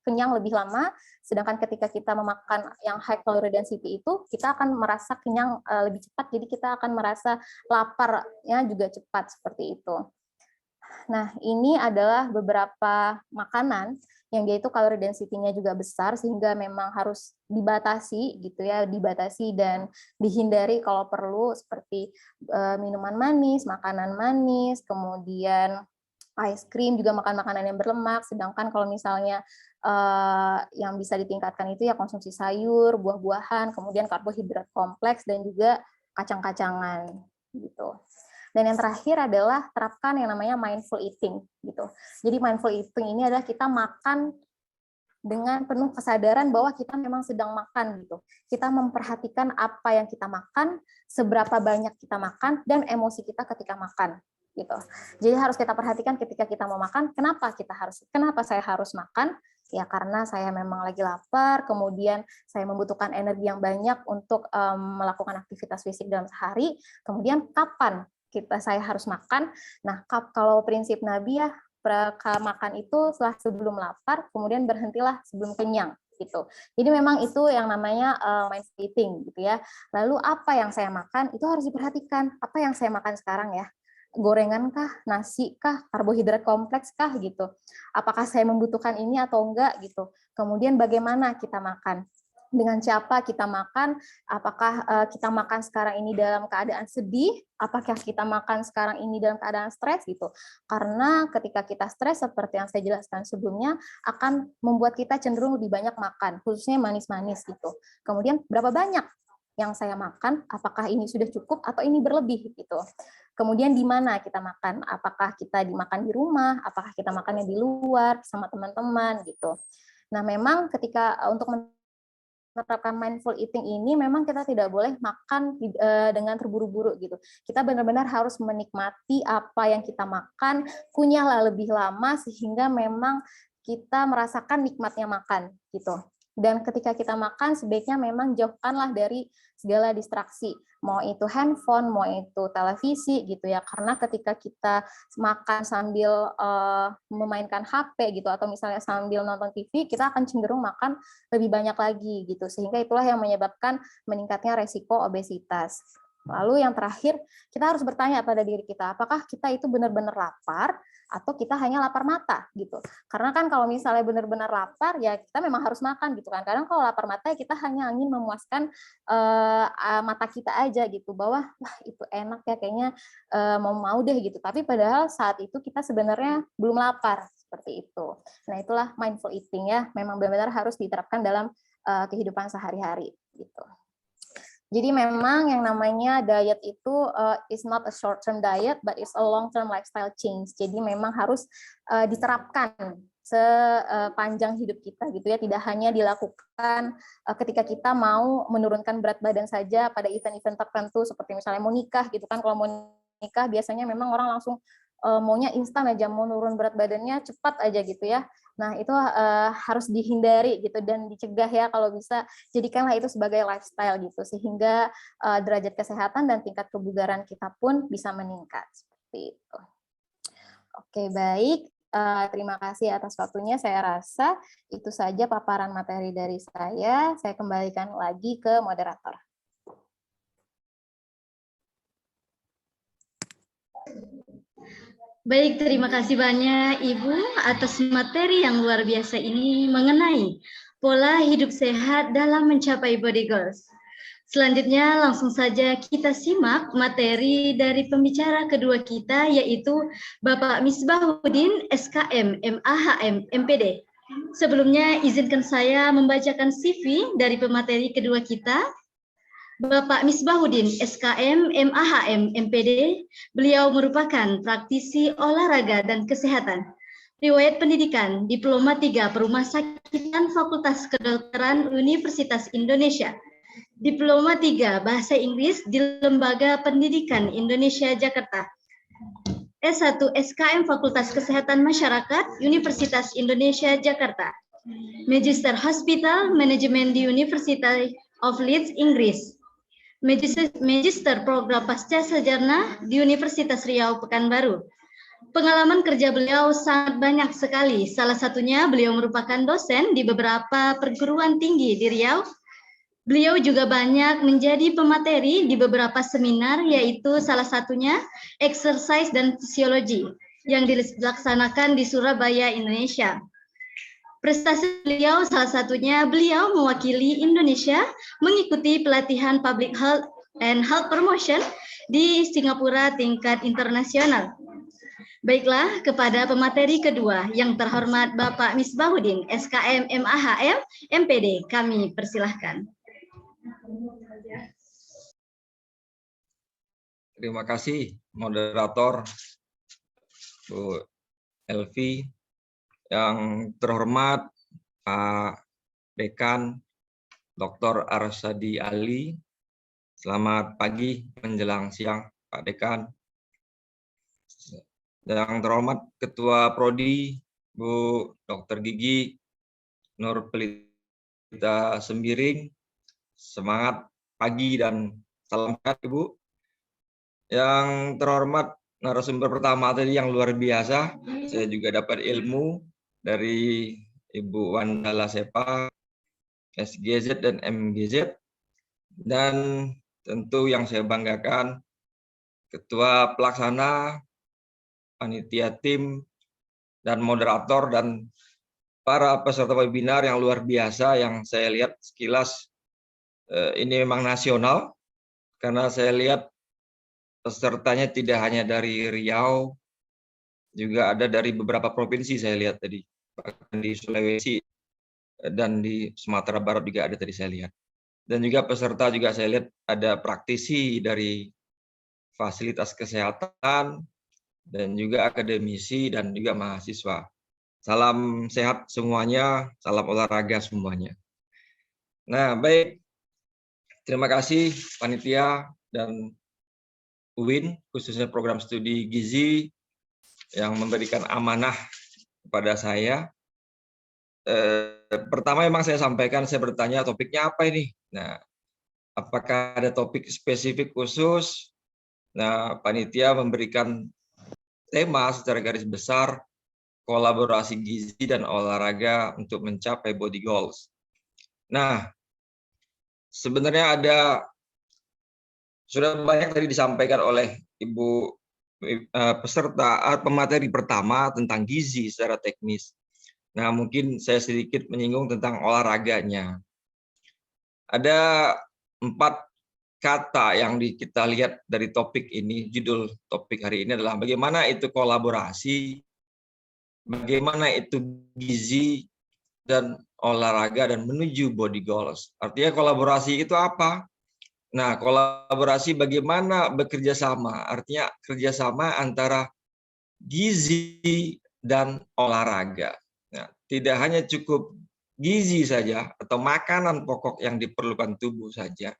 kenyang lebih lama, sedangkan ketika kita memakan yang high calorie density itu, kita akan merasa kenyang lebih cepat, jadi kita akan merasa laparnya juga cepat, seperti itu. Nah, ini adalah beberapa makanan yang dia itu kalori density-nya juga besar, sehingga memang harus dibatasi gitu ya, dibatasi dan dihindari kalau perlu, seperti minuman manis, makanan manis, kemudian ice cream, juga makan makanan yang berlemak. Sedangkan kalau misalnya yang bisa ditingkatkan itu ya konsumsi sayur, buah-buahan, kemudian karbohidrat kompleks, dan juga kacang-kacangan gitu. Dan yang terakhir adalah terapkan yang namanya mindful eating gitu. Jadi mindful eating ini adalah kita makan dengan penuh kesadaran bahwa kita memang sedang makan gitu. Kita memperhatikan apa yang kita makan, seberapa banyak kita makan, dan emosi kita ketika makan gitu. Jadi harus kita perhatikan ketika kita mau makan, kenapa saya harus makan? Ya karena saya memang lagi lapar, kemudian saya membutuhkan energi yang banyak untuk melakukan aktivitas fisik dalam sehari. Kemudian kapan saya harus makan? Nah, kalau prinsip Nabi ya, makan itu setelah sebelum lapar, kemudian berhentilah sebelum kenyang gitu. Jadi memang itu yang namanya mindful eating gitu ya. Lalu apa yang saya makan itu harus diperhatikan. Apa yang saya makan sekarang ya? Gorengan kah, nasi kah, karbohidrat kompleks kah gitu. Apakah saya membutuhkan ini atau enggak gitu. Kemudian bagaimana kita makan? Dengan siapa kita makan, apakah kita makan sekarang ini dalam keadaan sedih, apakah kita makan sekarang ini dalam keadaan stres gitu. Karena ketika kita stres, seperti yang saya jelaskan sebelumnya, akan membuat kita cenderung lebih banyak makan, khususnya manis-manis gitu. Kemudian berapa banyak yang saya makan, apakah ini sudah cukup atau ini berlebih gitu. Kemudian di mana kita makan, apakah kita dimakan di rumah, apakah kita makannya di luar sama teman-teman gitu. Nah, memang ketika untuk menerapkan mindful eating ini memang kita tidak boleh makan dengan terburu-buru gitu. Kita benar-benar harus menikmati apa yang kita makan, kunyahlah lebih lama sehingga memang kita merasakan nikmatnya makan gitu. Dan ketika kita makan sebaiknya memang jauhkanlah dari segala distraksi, mau itu handphone, mau itu televisi gitu ya. Karena ketika kita makan sambil memainkan HP gitu atau misalnya sambil nonton TV, kita akan cenderung makan lebih banyak lagi gitu. Sehingga itulah yang menyebabkan meningkatnya resiko obesitas. Lalu yang terakhir, kita harus bertanya pada diri kita, apakah kita itu benar-benar lapar atau kita hanya lapar mata gitu. Karena kan kalau misalnya benar-benar lapar ya kita memang harus makan gitu kan. Kadang kalau lapar mata ya kita hanya ingin memuaskan mata kita aja gitu, bahwa wah itu enak ya kayaknya mau deh gitu. Tapi padahal saat itu kita sebenarnya belum lapar, seperti itu. Nah, itulah mindful eating ya, memang benar-benar harus diterapkan dalam kehidupan sehari-hari gitu. Jadi memang yang namanya diet itu is not a short term diet, but it's a long term lifestyle change. Jadi memang harus diterapkan sepanjang hidup kita gitu ya, tidak hanya dilakukan ketika kita mau menurunkan berat badan saja pada event-event tertentu seperti misalnya mau nikah gitu kan. Kalau mau nikah biasanya memang orang langsung maunya instan aja, mau nurun berat badannya cepat aja gitu ya. Nah, itu harus dihindari gitu dan dicegah ya kalau bisa. Jadikanlah itu sebagai lifestyle gitu sehingga derajat kesehatan dan tingkat kebugaran kita pun bisa meningkat seperti itu. Oke, baik. Terima kasih atas waktunya. Saya rasa itu saja paparan materi dari saya. Saya kembalikan lagi ke moderator. Baik, terima kasih banyak Ibu atas materi yang luar biasa ini mengenai pola hidup sehat dalam mencapai body goals. Selanjutnya langsung saja kita simak materi dari pembicara kedua kita, yaitu Bapak Misbahuddin, SKM, MAHM, MPD. Sebelumnya izinkan saya membacakan CV dari pemateri kedua kita. Bapak Misbahuddin, SKM, MAHM, MPD, beliau merupakan praktisi olahraga dan kesehatan. Riwayat pendidikan, Diploma 3 Perumasakitan Fakultas Kedokteran Universitas Indonesia. Diploma 3 Bahasa Inggris di Lembaga Pendidikan Indonesia Jakarta. S1 SKM Fakultas Kesehatan Masyarakat Universitas Indonesia Jakarta. Magister Hospital Management di University of Leeds, Inggris. Magister Program Pasca Sarjana di Universitas Riau Pekanbaru. Pengalaman kerja beliau sangat banyak sekali. Salah satunya beliau merupakan dosen di beberapa perguruan tinggi di Riau. Beliau juga banyak menjadi pemateri di beberapa seminar, yaitu salah satunya exercise dan fisiologi yang dilaksanakan di Surabaya, Indonesia. Prestasi beliau salah satunya beliau mewakili Indonesia mengikuti pelatihan Public Health and Health Promotion di Singapura tingkat internasional. Baiklah, kepada pemateri kedua yang terhormat Bapak Misbahuddin, SKM MAHM, MPD, kami persilahkan. Terima kasih, moderator Bu Elvi, yang terhormat Pak Dekan Dr. Arsadi Ali. Selamat pagi menjelang siang, Pak Dekan. Yang terhormat Ketua Prodi Bu Dr. Gigi Nur Pelita Sembiring. Semangat pagi dan salam sehat, Ibu. Yang terhormat narasumber pertama tadi yang luar biasa, saya juga dapat ilmu dari Ibu Wandala Sepa, SGZ dan MGZ, dan tentu yang saya banggakan Ketua Pelaksana, panitia tim, dan moderator, dan para peserta webinar yang luar biasa yang saya lihat sekilas ini memang nasional, karena saya lihat pesertanya tidak hanya dari Riau, juga ada dari beberapa provinsi saya lihat tadi, bahkan di Sulawesi dan di Sumatera Barat juga ada tadi saya lihat. Dan juga peserta juga saya lihat ada praktisi dari fasilitas kesehatan, dan juga akademisi dan juga mahasiswa. Salam sehat semuanya, salam olahraga semuanya. Nah, baik. Terima kasih panitia dan UIN, khususnya program studi gizi yang memberikan amanah kepada saya. Pertama memang saya sampaikan, saya bertanya topiknya apa ini? Nah, apakah ada topik spesifik khusus? Nah, panitia memberikan tema secara garis besar kolaborasi gizi dan olahraga untuk mencapai body goals. Nah, sebenarnya sudah banyak tadi disampaikan oleh Ibu peserta pemateri pertama tentang gizi secara teknis. Nah, mungkin saya sedikit menyinggung tentang olahraganya. Ada 4 kata yang kita lihat dari topik ini, judul topik hari ini adalah bagaimana itu kolaborasi, bagaimana itu gizi dan olahraga dan menuju body goals. Artinya kolaborasi itu apa? Nah, kolaborasi bagaimana bekerja sama, artinya kerjasama antara gizi dan olahraga. Nah, tidak hanya cukup gizi saja atau makanan pokok yang diperlukan tubuh saja.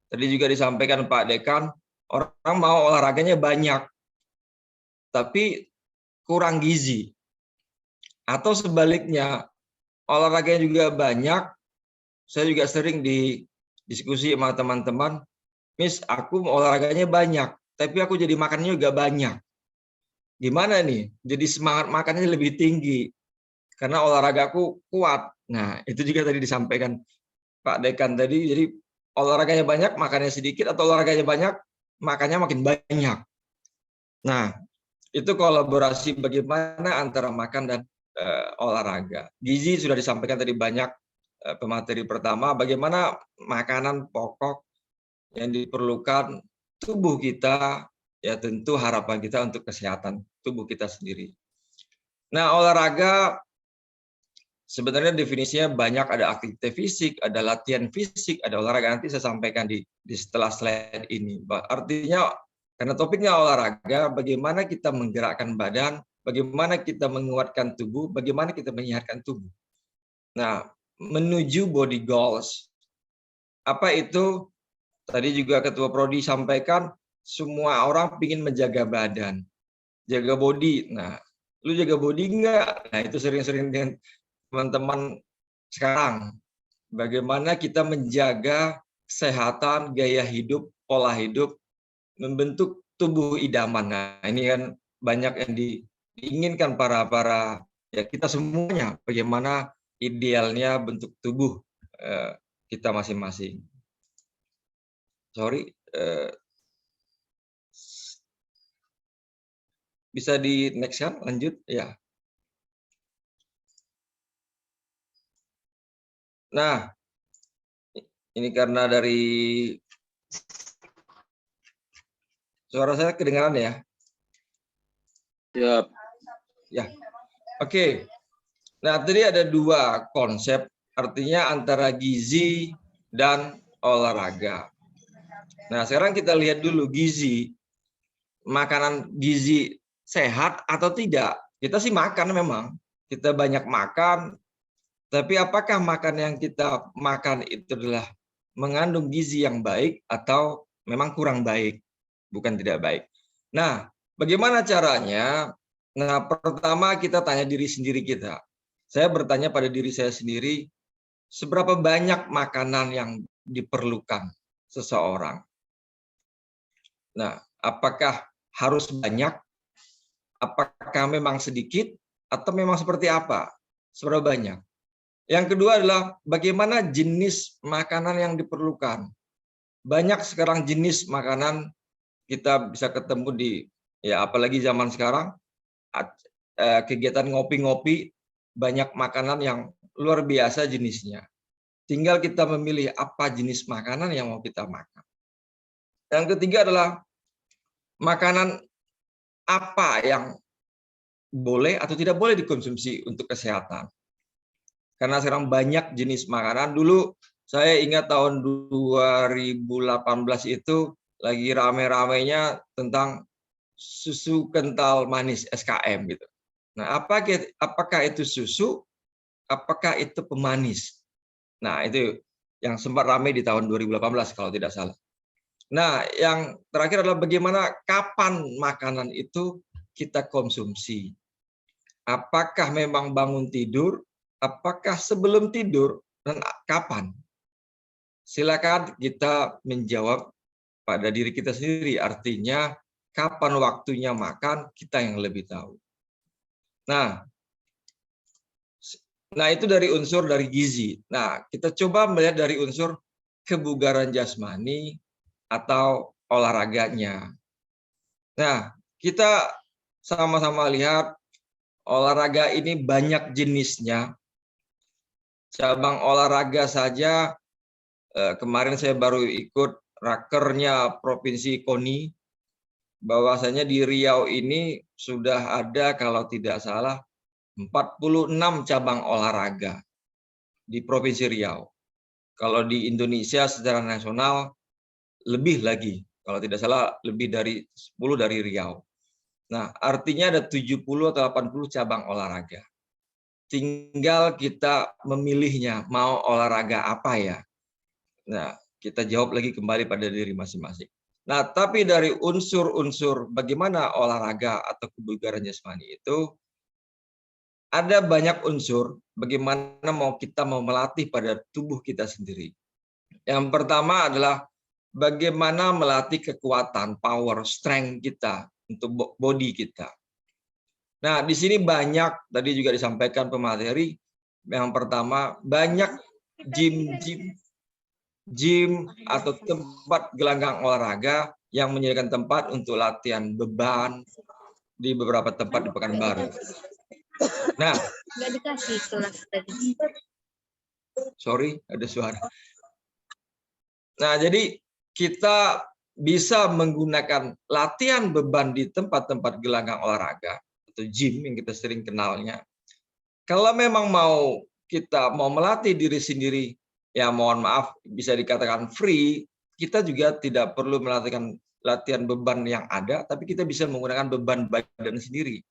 Tadi juga disampaikan Pak Dekan, orang mau olahraganya banyak, tapi kurang gizi. Atau sebaliknya, olahraganya juga banyak, saya juga sering diskusi sama teman-teman, Miss, aku olahraganya banyak, tapi aku jadi makannya juga banyak. Gimana nih? Jadi semangat makannya lebih tinggi, karena olahragaku kuat. Nah, itu juga tadi disampaikan Pak Dekan tadi, jadi olahraganya banyak, makannya sedikit, atau olahraganya banyak, makannya makin banyak. Nah, itu kolaborasi bagaimana antara makan dan olahraga. Gizi sudah disampaikan tadi banyak pemateri pertama, bagaimana makanan pokok yang diperlukan tubuh kita, ya tentu harapan kita untuk kesehatan tubuh kita sendiri. Nah, olahraga sebenarnya definisinya banyak, ada aktivitas fisik, ada latihan fisik, ada olahraga. Nanti saya sampaikan di setelah slide ini. Artinya, karena topiknya olahraga, bagaimana kita menggerakkan badan, bagaimana kita menguatkan tubuh, bagaimana kita menyehatkan tubuh. Nah, menuju body goals. Apa itu? Tadi juga Ketua Prodi sampaikan, semua orang ingin menjaga badan, jaga body. Nah, lu jaga body enggak? Nah, itu sering-sering dengan teman-teman sekarang. Bagaimana kita menjaga kesehatan, gaya hidup, pola hidup, membentuk tubuh idaman. Nah, ini kan banyak yang diinginkan para ya kita semuanya, bagaimana idealnya bentuk tubuh kita masing-masing. Sorry, bisa di next kan, lanjut ya. Nah, ini karena dari suara saya kedengaran ya? Siap. Ya, oke. Nah, tadi ada dua konsep, artinya antara gizi dan olahraga. Nah, sekarang kita lihat dulu gizi. Makanan gizi sehat atau tidak? Kita sih makan memang. Kita banyak makan, tapi apakah makan yang kita makan itu adalah mengandung gizi yang baik atau memang kurang baik? Bukan tidak baik. Nah, bagaimana caranya? Nah, pertama kita tanya diri sendiri kita. Saya bertanya pada diri saya sendiri, seberapa banyak makanan yang diperlukan seseorang? Nah, apakah harus banyak? Apakah memang sedikit? Atau memang seperti apa? Seberapa banyak? Yang kedua adalah bagaimana jenis makanan yang diperlukan. Banyak sekarang jenis makanan kita bisa ketemu di, ya apalagi zaman sekarang, kegiatan ngopi-ngopi, banyak makanan yang luar biasa jenisnya. Tinggal kita memilih apa jenis makanan yang mau kita makan. Yang ketiga adalah makanan apa yang boleh atau tidak boleh dikonsumsi untuk kesehatan. Karena sekarang banyak jenis makanan. Dulu saya ingat tahun 2018 itu lagi rame-ramenya tentang susu kental manis SKM gitu. Nah, apakah itu susu? Apakah itu pemanis? Nah, itu yang sempat ramai di tahun 2018 kalau tidak salah. Nah, yang terakhir adalah bagaimana kapan makanan itu kita konsumsi. Apakah memang bangun tidur? Apakah sebelum tidur? Dan kapan? Silakan kita menjawab pada diri kita sendiri. Artinya, kapan waktunya makan, kita yang lebih tahu. Nah, itu dari unsur dari gizi. Nah, kita coba melihat dari unsur kebugaran jasmani atau olahraganya. Nah, kita sama-sama lihat olahraga ini banyak jenisnya. Cabang olahraga saja, kemarin saya baru ikut rakernya Provinsi KONI, bahwasanya di Riau ini sudah ada kalau tidak salah 46 cabang olahraga di Provinsi Riau. Kalau di Indonesia secara nasional lebih lagi, kalau tidak salah lebih dari 10 dari Riau. Nah, artinya ada 70 atau 80 cabang olahraga. Tinggal kita memilihnya, mau olahraga apa ya. Nah, kita jawab lagi kembali pada diri masing-masing. Nah, tapi dari unsur-unsur bagaimana olahraga atau kebugaran jasmani itu, ada banyak unsur bagaimana kita mau melatih pada tubuh kita sendiri. Yang pertama adalah bagaimana melatih kekuatan, power, strength kita untuk body kita. Nah, di sini banyak, tadi juga disampaikan pemateri, yang pertama banyak gym atau tempat gelanggang olahraga yang menyediakan tempat untuk latihan beban di beberapa tempat di Pekanbaru. Nah, nggak dikasih kelas tadi. Sorry, ada suara. Nah, jadi kita bisa menggunakan latihan beban di tempat-tempat gelanggang olahraga atau gym yang kita sering kenalnya. Kalau memang kita mau melatih diri sendiri, ya mohon maaf bisa dikatakan free, kita juga tidak perlu latihan beban yang ada, tapi kita bisa menggunakan beban badan sendiri.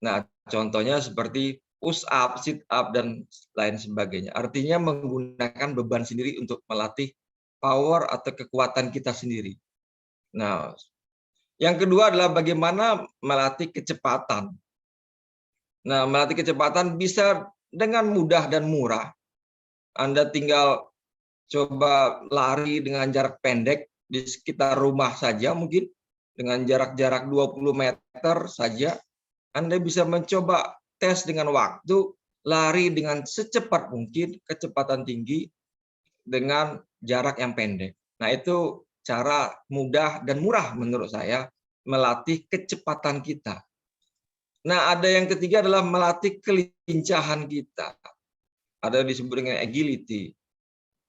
Nah, contohnya seperti push up, sit up, dan lain sebagainya. Artinya menggunakan beban sendiri untuk melatih power atau kekuatan kita sendiri. Nah, yang kedua adalah bagaimana melatih kecepatan. Nah, melatih kecepatan bisa dengan mudah dan murah. Anda tinggal coba lari dengan jarak pendek di sekitar rumah saja mungkin. dengan jarak-jarak 20 meter saja, Anda bisa mencoba tes dengan waktu, lari dengan secepat mungkin, kecepatan tinggi, dengan jarak yang pendek. Nah, itu cara mudah dan murah menurut saya melatih kecepatan kita. Nah, ada yang ketiga adalah melatih kelincahan kita. Ada yang disebut dengan agility.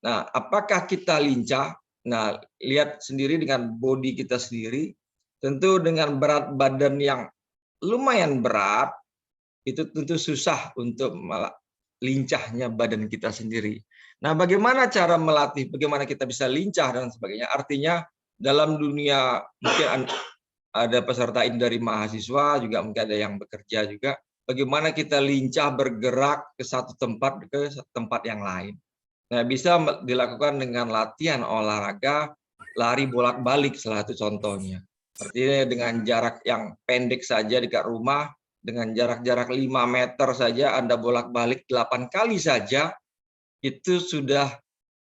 Nah, apakah kita lincah? Nah, lihat sendiri dengan body kita sendiri. Tentu dengan berat badan yang lumayan berat, itu tentu susah untuk lincahnya badan kita sendiri. Nah, bagaimana cara melatih, bagaimana kita bisa lincah dan sebagainya? Artinya dalam dunia mungkin ada peserta ini dari mahasiswa, juga mungkin ada yang bekerja juga. Bagaimana kita lincah bergerak ke satu tempat ke tempat yang lain. Nah, bisa dilakukan dengan latihan olahraga lari bolak-balik, salah satu contohnya. Artinya dengan jarak yang pendek saja dekat rumah, dengan jarak-jarak 5 meter saja Anda bolak-balik 8 kali saja, itu sudah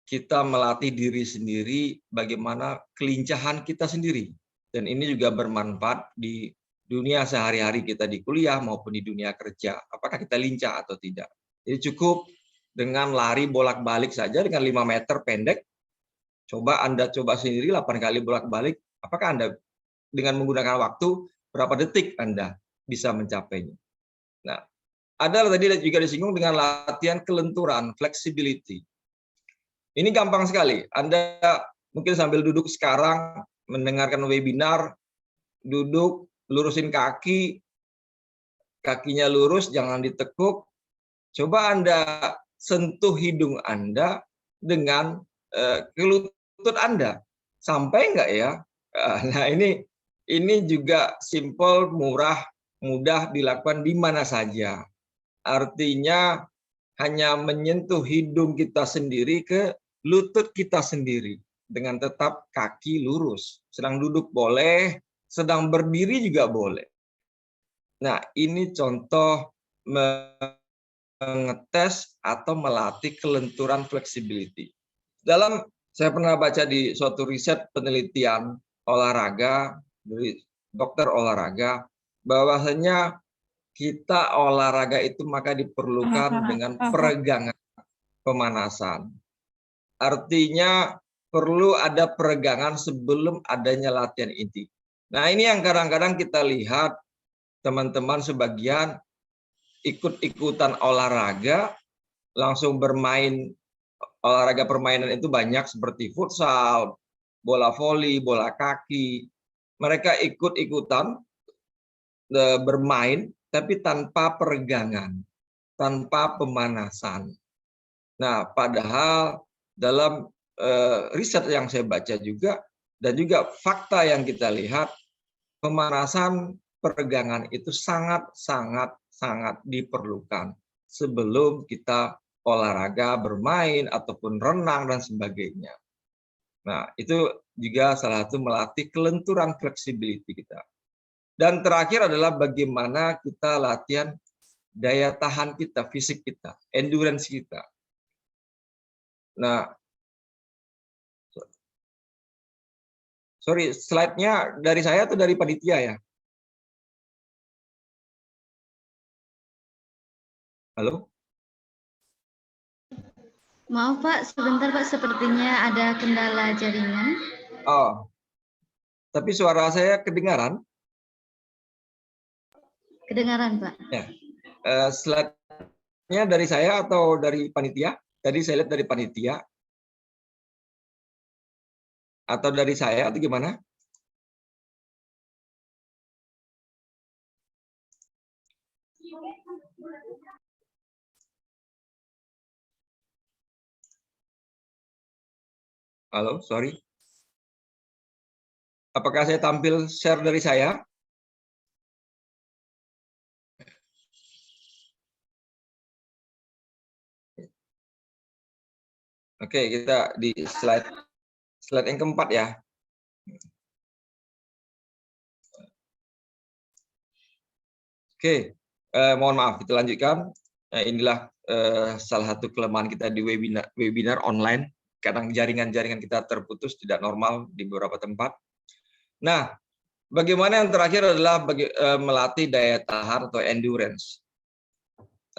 kita melatih diri sendiri bagaimana kelincahan kita sendiri. Dan ini juga bermanfaat di dunia sehari-hari kita di kuliah maupun di dunia kerja. Apakah kita lincah atau tidak. Jadi cukup dengan lari bolak-balik saja dengan 5 meter pendek. Coba Anda coba sendiri 8 kali bolak-balik. Apakah Anda dengan menggunakan waktu, berapa detik Anda bisa mencapainya. Nah, ada tadi juga disinggung dengan latihan kelenturan, flexibility. Ini gampang sekali. Anda mungkin sambil duduk sekarang, mendengarkan webinar, duduk, lurusin kaki, kakinya lurus, jangan ditekuk. Coba Anda sentuh hidung Anda dengan ke lutut Anda. Sampai nggak ya? Nah, ini juga simpel, murah, mudah dilakukan di mana saja. Artinya hanya menyentuh hidung kita sendiri ke lutut kita sendiri dengan tetap kaki lurus. Sedang duduk boleh, sedang berdiri juga boleh. Nah, ini contoh mengetes atau melatih kelenturan flexibility. Saya pernah baca di suatu riset penelitian olahraga dari dokter olahraga, bahwasanya kita olahraga itu maka diperlukan dengan peregangan pemanasan. Artinya perlu ada peregangan sebelum adanya latihan inti. Nah, ini yang kadang-kadang kita lihat teman-teman sebagian ikut-ikutan olahraga, langsung bermain olahraga permainan itu banyak seperti futsal, bola voli, bola kaki. Mereka ikut-ikutan bermain tapi tanpa peregangan, tanpa pemanasan. Nah, padahal dalam riset yang saya baca juga dan juga fakta yang kita lihat, pemanasan peregangan itu sangat diperlukan sebelum kita olahraga, bermain, ataupun renang, dan sebagainya. Nah, itu juga salah satu melatih kelenturan flexibility kita. Dan terakhir adalah bagaimana kita latihan daya tahan kita, fisik kita, endurance kita. Nah, sorry, slide-nya dari saya atau dari panitia ya? Halo? Maaf Pak, sebentar Pak, sepertinya ada kendala jaringan. Oh, tapi suara saya kedengaran? Kedengaran Pak. Ya. Slide-nya dari saya atau dari panitia? Tadi saya lihat dari panitia. Atau dari saya atau gimana? Halo, sorry. Apakah saya tampil share dari saya? Oke, kita di slide yang keempat ya. Oke, mohon maaf, kita lanjutkan. Nah, inilah salah satu kelemahan kita di webinar online. Kadang jaringan-jaringan kita terputus, tidak normal di beberapa tempat. Nah, Bagaimana yang terakhir adalah melatih daya tahan atau endurance.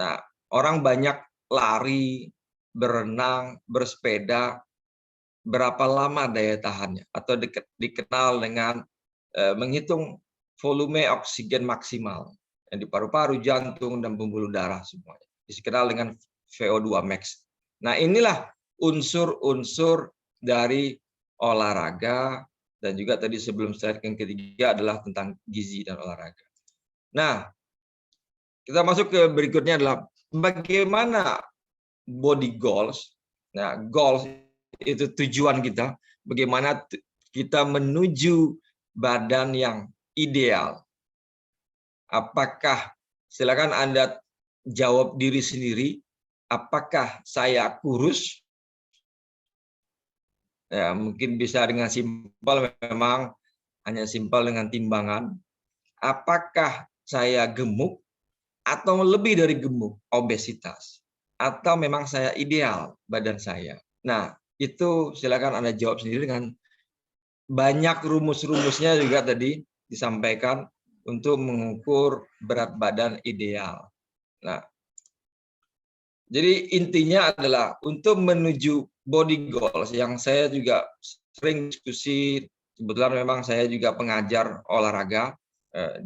Nah, orang banyak lari, berenang, bersepeda, berapa lama daya tahannya, atau dikenal dengan menghitung volume oksigen maksimal yang di paru-paru, jantung, dan pembuluh darah semuanya. Dikenal dengan VO2 max. Nah, inilah unsur-unsur dari olahraga, dan juga tadi sebelum slide yang ketiga adalah tentang gizi dan olahraga. Nah, kita masuk ke berikutnya adalah bagaimana body goals. Nah, goals itu tujuan kita, bagaimana kita menuju badan yang ideal. Apakah, silakan Anda jawab diri sendiri, apakah saya kurus? Ya, mungkin bisa dengan simpel, memang hanya simpel dengan timbangan. Apakah saya gemuk atau lebih dari gemuk, obesitas? Atau memang saya ideal badan saya? Nah, itu silakan Anda jawab sendiri dengan banyak rumus-rumusnya juga tadi disampaikan untuk mengukur berat badan ideal. Nah, jadi intinya adalah untuk menuju body goals yang saya juga sering diskusi. Kebetulan memang saya juga pengajar olahraga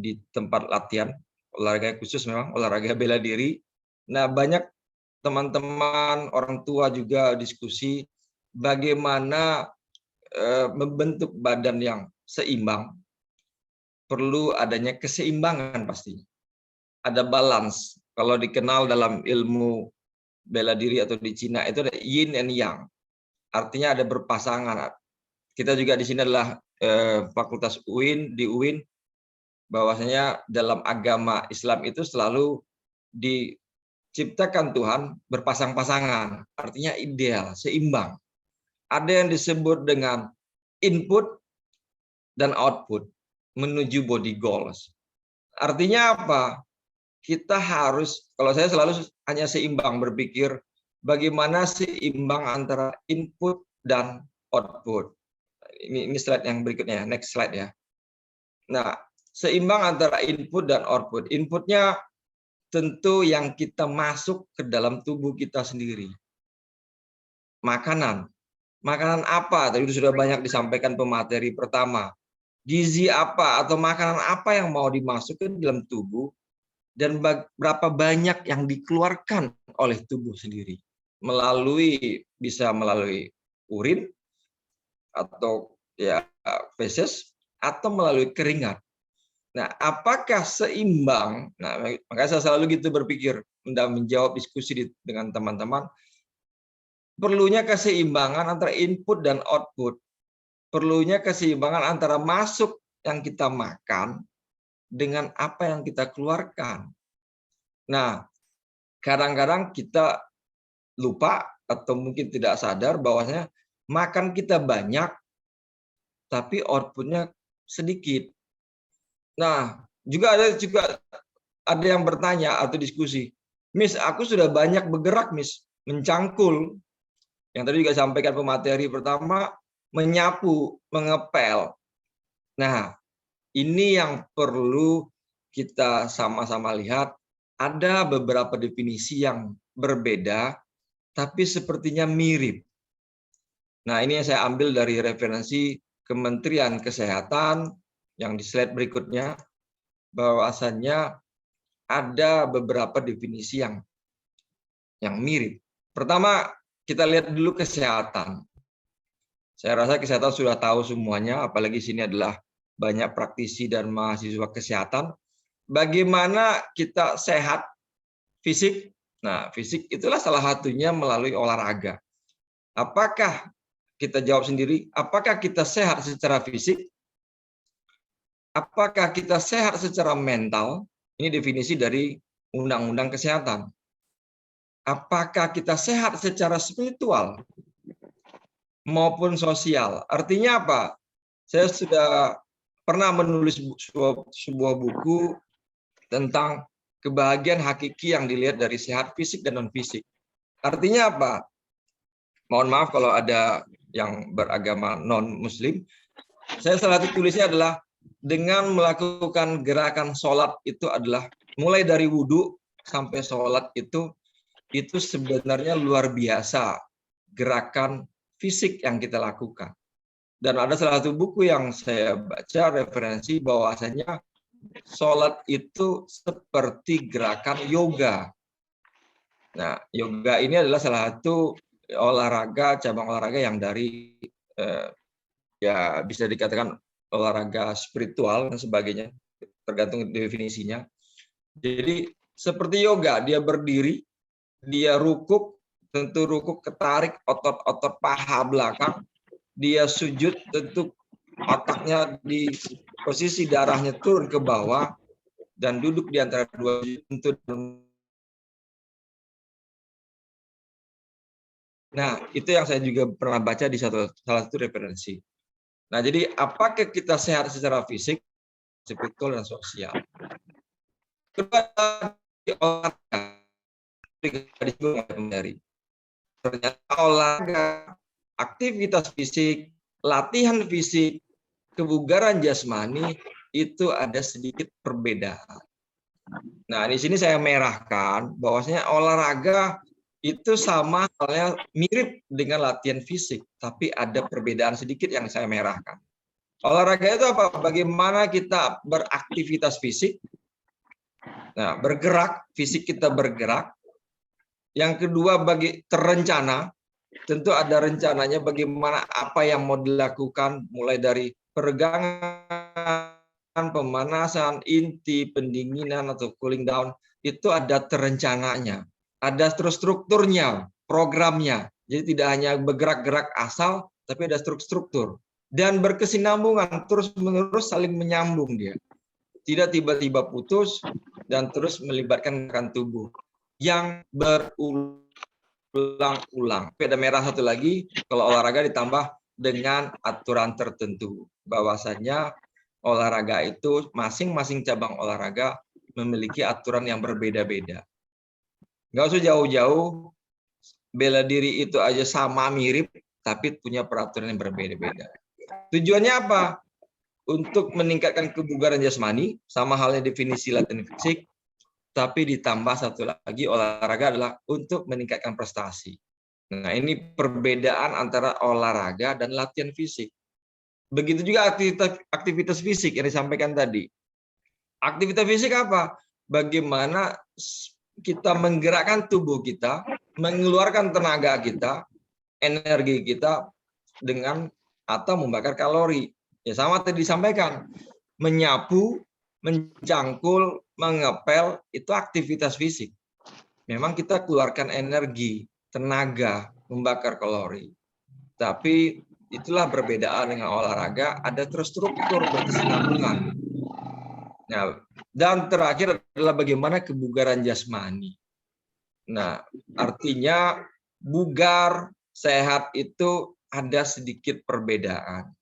di tempat latihan olahraga khusus, memang olahraga bela diri. Nah, banyak teman-teman orang tua juga diskusi bagaimana membentuk badan yang seimbang. Perlu adanya keseimbangan pastinya. Ada balance. Kalau dikenal dalam ilmu bela diri atau di Cina itu ada yin and yang. Artinya ada berpasangan. Kita juga di sini adalah Fakultas UIN, di UIN, bahwasanya dalam agama Islam itu selalu diciptakan Tuhan berpasang-pasangan. Artinya ideal, seimbang. Ada yang disebut dengan input dan output menuju body goals. Artinya apa? Kita harus, kalau saya selalu hanya seimbang, berpikir bagaimana seimbang antara input dan output. Ini slide yang berikutnya, next slide ya. Nah, seimbang antara input dan output. Inputnya tentu yang kita masuk ke dalam tubuh kita sendiri. Makanan. Makanan apa? Tadi sudah banyak disampaikan pemateri pertama. Gizi apa atau makanan apa yang mau dimasukkan dalam tubuh, dan berapa banyak yang dikeluarkan oleh tubuh sendiri. Bisa melalui urin, atau ya feses, atau melalui keringat. Nah, apakah seimbang? Nah, makanya saya selalu gitu berpikir, menjawab diskusi dengan teman-teman, perlunya keseimbangan antara input dan output. Perlunya keseimbangan antara masuk yang kita makan dengan apa yang kita keluarkan. Nah, kadang-kadang kita lupa atau mungkin tidak sadar bahwasanya makan kita banyak, tapi outputnya sedikit. Nah, juga ada yang bertanya atau diskusi, Miss, aku sudah banyak bergerak, Miss, mencangkul. Yang tadi juga sampaikan pemateri pertama, menyapu, mengepel. Nah, ini yang perlu kita sama-sama lihat. Ada beberapa definisi yang berbeda, tapi sepertinya mirip. Nah, ini yang saya ambil dari referensi Kementerian Kesehatan yang di slide berikutnya, bahwasannya ada beberapa definisi yang mirip. Pertama, kita lihat dulu kesehatan. Saya rasa kesehatan sudah tahu semuanya, apalagi sini adalah banyak praktisi dan mahasiswa kesehatan. Bagaimana kita sehat fisik? Nah, fisik itulah salah satunya melalui olahraga. Apakah kita jawab sendiri, apakah kita sehat secara fisik? Apakah kita sehat secara mental? Ini definisi dari Undang-Undang Kesehatan. Apakah kita sehat secara spiritual maupun sosial? Artinya apa? Saya sudah pernah menulis sebuah buku tentang kebahagiaan hakiki yang dilihat dari sehat fisik dan non-fisik. Artinya apa? Mohon maaf kalau ada yang beragama non-muslim. Saya salah satu tulisnya adalah dengan melakukan gerakan sholat itu adalah mulai dari wudhu sampai sholat itu sebenarnya luar biasa gerakan fisik yang kita lakukan. Dan ada salah satu buku yang saya baca referensi bahwasanya sholat itu seperti gerakan yoga. Nah, yoga ini adalah salah satu olahraga, cabang olahraga yang dari ya bisa dikatakan olahraga spiritual dan sebagainya, tergantung definisinya. Jadi seperti yoga, dia berdiri, dia rukuk, tentu rukuk ketarik otot-otot paha belakang, dia sujud, tentu otaknya di posisi darahnya turun ke bawah, dan duduk di antara dua tentu. Nah, itu yang saya juga pernah baca di salah satu referensi. Nah, jadi apakah kita sehat secara fisik, spiritual, dan sosial? Ternyata olahraga, aktivitas fisik, latihan fisik, kebugaran jasmani itu ada sedikit perbedaan. Nah, di sini saya merahkan bahwasanya olahraga itu sama halnya mirip dengan latihan fisik, tapi ada perbedaan sedikit yang saya merahkan. Olahraga itu apa? Bagaimana kita beraktivitas fisik. Nah, bergerak, fisik kita bergerak. Yang kedua, bagi terencana, tentu ada rencananya bagaimana apa yang mau dilakukan, mulai dari peregangan, pemanasan, inti, pendinginan atau cooling down, itu ada terencananya. Ada strukturnya, programnya. Jadi tidak hanya bergerak-gerak asal, tapi ada struktur. Dan berkesinambungan, terus-menerus saling menyambung dia. Tidak tiba-tiba putus, dan terus melibatkan gerakan tubuh yang berulang-ulang. Ada merah satu lagi, kalau olahraga ditambah dengan aturan tertentu. Bahwasanya olahraga itu, masing-masing cabang olahraga memiliki aturan yang berbeda-beda. Nggak usah jauh-jauh, bela diri itu aja sama mirip, tapi punya peraturan yang berbeda-beda. Tujuannya apa? Untuk meningkatkan kebugaran jasmani, sama halnya definisi latihan fisik, tapi ditambah satu lagi olahraga adalah untuk meningkatkan prestasi. Nah, ini perbedaan antara olahraga dan latihan fisik. Begitu juga aktivitas fisik yang disampaikan tadi. Aktivitas fisik apa? Bagaimana kita menggerakkan tubuh kita, mengeluarkan tenaga kita, energi kita dengan atau membakar kalori. Ya sama tadi disampaikan, menyapu, mencangkul, mengepel itu aktivitas fisik. Memang kita keluarkan energi, tenaga, membakar kalori. Tapi itulah perbedaan dengan olahraga, ada terstruktur berkesinambungan. Nah, dan terakhir adalah bagaimana kebugaran jasmani. Nah, artinya bugar, sehat itu ada sedikit perbedaan.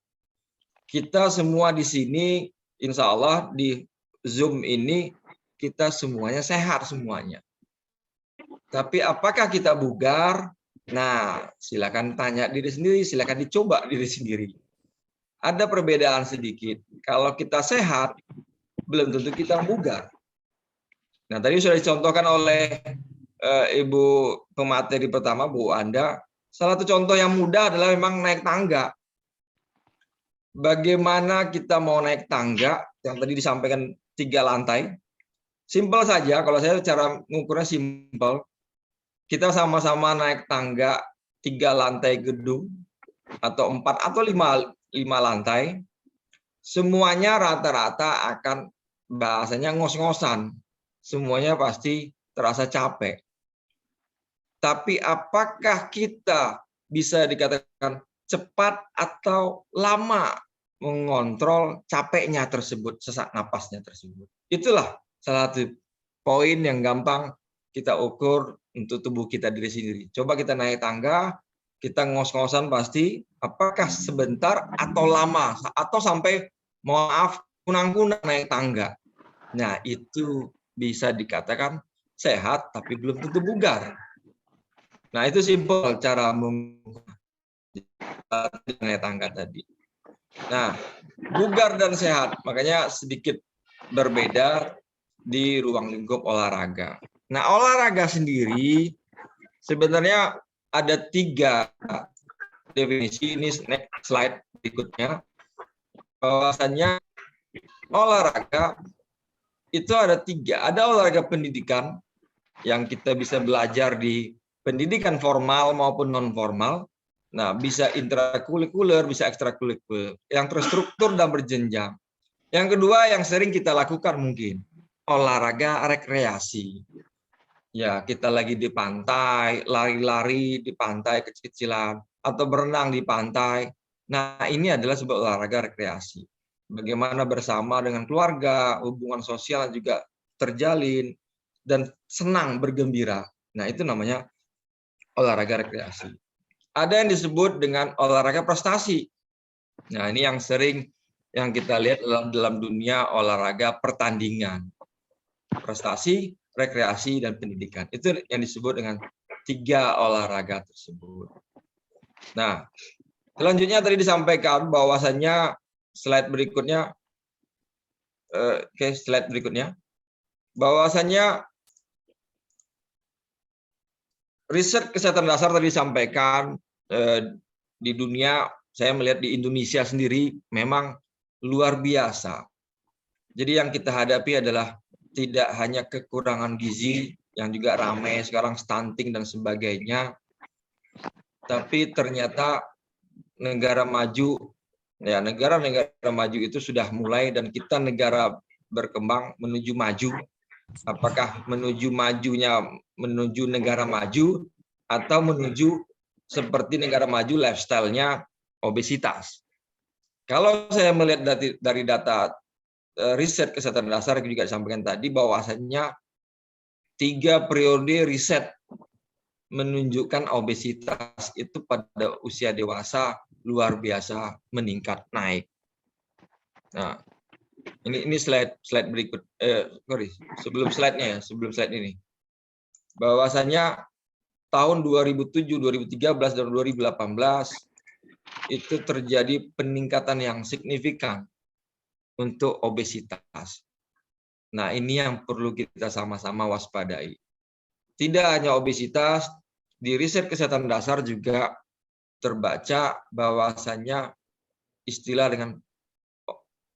Kita semua di sini, insya Allah di Zoom ini, kita semuanya sehat semuanya. Tapi apakah kita bugar? Nah, silakan tanya diri sendiri, silakan dicoba diri sendiri. Ada perbedaan sedikit. Kalau kita sehat, belum tentu kita bugar. Nah, tadi sudah dicontohkan oleh Ibu pemateri pertama, Bu Anda. Salah satu contoh yang mudah adalah memang naik tangga. Bagaimana kita mau naik tangga, yang tadi disampaikan 3 lantai. Simpel saja, kalau saya cara mengukurnya simpel. Kita sama-sama naik tangga 3 lantai gedung, atau 4 atau 5 lantai. Semuanya rata-rata akan bahasanya ngos-ngosan. Semuanya pasti terasa capek. Tapi apakah kita bisa dikatakan cepat atau lama mengontrol capeknya tersebut, sesak napasnya tersebut? Itulah salah satu poin yang gampang kita ukur untuk tubuh kita diri sendiri. Coba kita naik tangga, kita ngos-ngosan pasti, apakah sebentar atau lama, atau sampai maaf kunang-kunang naik tangga. Nah, itu bisa dikatakan sehat tapi belum tentu bugar. Nah, itu simpel cara mengukur naik tangga tadi. Nah, bugar dan sehat, makanya sedikit berbeda di ruang lingkup olahraga. Nah, olahraga sendiri sebenarnya ada 3 definisi. Ini next slide berikutnya. Bahwasannya olahraga itu ada 3. Ada olahraga pendidikan yang kita bisa belajar di pendidikan formal maupun non formal. Nah, bisa intrakurikuler, bisa ekstrakurikuler, yang terstruktur dan berjenjang. Yang kedua yang sering kita lakukan mungkin olahraga rekreasi. Ya, kita lagi di pantai, lari-lari di pantai kecil-kecilan, atau berenang di pantai. Nah, ini adalah sebuah olahraga rekreasi. Bagaimana bersama dengan keluarga, hubungan sosial juga terjalin, dan senang bergembira. Nah, itu namanya olahraga rekreasi. Ada yang disebut dengan olahraga prestasi. Nah, ini yang sering yang kita lihat dalam dunia olahraga pertandingan. Prestasi, rekreasi, dan pendidikan. Itu yang disebut dengan 3 olahraga tersebut. Nah, selanjutnya tadi disampaikan bahwasannya slide berikutnya, slide berikutnya, bahwasannya riset kesehatan dasar tadi disampaikan di dunia, saya melihat di Indonesia sendiri memang luar biasa. Jadi yang kita hadapi adalah tidak hanya kekurangan gizi yang juga ramai sekarang, stunting dan sebagainya, tapi ternyata negara maju, ya negara-negara maju itu sudah mulai, dan kita negara berkembang menuju maju. Apakah menuju majunya menuju negara maju atau menuju seperti negara maju lifestyle-nya obesitas? Kalau saya melihat dari data riset kesehatan dasar juga disampaikan tadi, bahwasannya 3 periode riset menunjukkan obesitas itu pada usia dewasa luar biasa meningkat, naik. Nah, ini slide berikut. Sebelum slide-nya ya, sebelum slide ini. Bahwasanya tahun 2007, 2013, dan 2018 itu terjadi peningkatan yang signifikan untuk obesitas. Nah, ini yang perlu kita sama-sama waspadai. Tidak hanya obesitas, di riset kesehatan dasar juga terbaca bahwasannya istilah dengan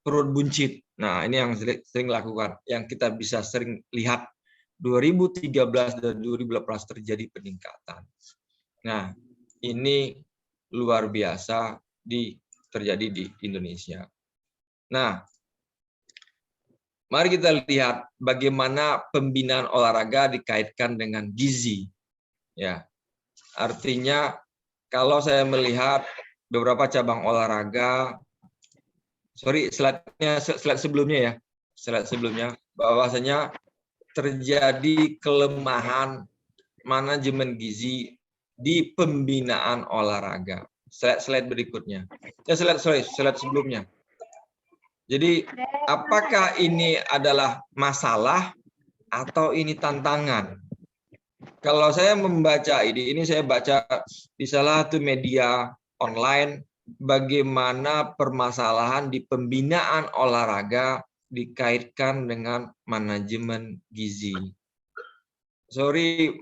perut buncit. Nah, ini yang sering lakukan, yang kita bisa sering lihat 2013 dan 2018 terjadi peningkatan. Nah, ini luar biasa terjadi di Indonesia. Nah, mari kita lihat bagaimana pembinaan olahraga dikaitkan dengan gizi. Ya, artinya kalau saya melihat beberapa cabang olahraga, slide sebelumnya, bahwasanya terjadi kelemahan manajemen gizi di pembinaan olahraga. Slide berikutnya. Slide sebelumnya. Jadi, apakah ini adalah masalah atau ini tantangan? Kalau saya membaca ini saya baca di salah satu media online bagaimana permasalahan di pembinaan olahraga dikaitkan dengan manajemen gizi. Sorry,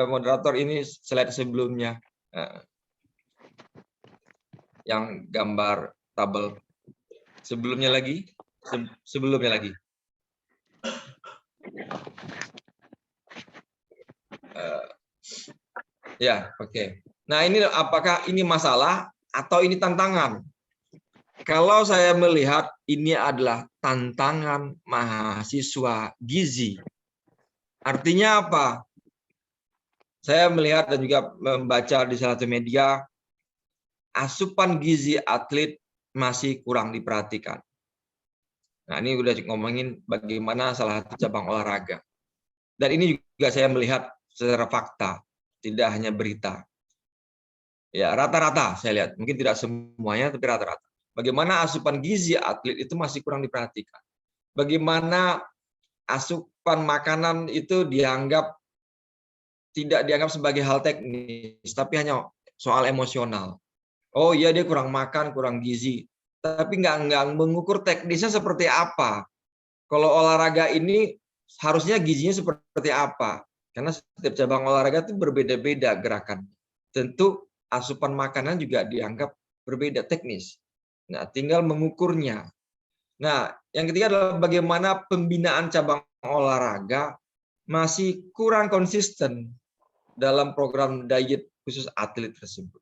moderator, ini slide sebelumnya. Yang gambar tabel. Sebelumnya lagi. Ya, oke. Nah, ini apakah ini masalah atau ini tantangan? Kalau saya melihat ini adalah tantangan mahasiswa gizi. Artinya apa? Saya melihat dan juga membaca di salah satu media, asupan gizi atlet masih kurang diperhatikan. Nah, ini udah ngomongin bagaimana salah satu cabang olahraga. Dan ini juga saya melihat secara fakta, tidak hanya berita. Ya, rata-rata saya lihat, mungkin tidak semuanya, tapi rata-rata. Bagaimana asupan gizi atlet itu masih kurang diperhatikan. Bagaimana asupan makanan itu tidak dianggap sebagai hal teknis, tapi hanya soal emosional. Oh iya, dia kurang makan, kurang gizi. tapi nggak mengukur teknisnya seperti apa. Kalau olahraga ini harusnya gizinya seperti apa? Karena setiap cabang olahraga itu berbeda-beda gerakan. Tentu asupan makanan juga dianggap berbeda teknis. Nah, tinggal mengukurnya. Nah, yang ketiga adalah bagaimana pembinaan cabang olahraga masih kurang konsisten dalam program diet khusus atlet tersebut.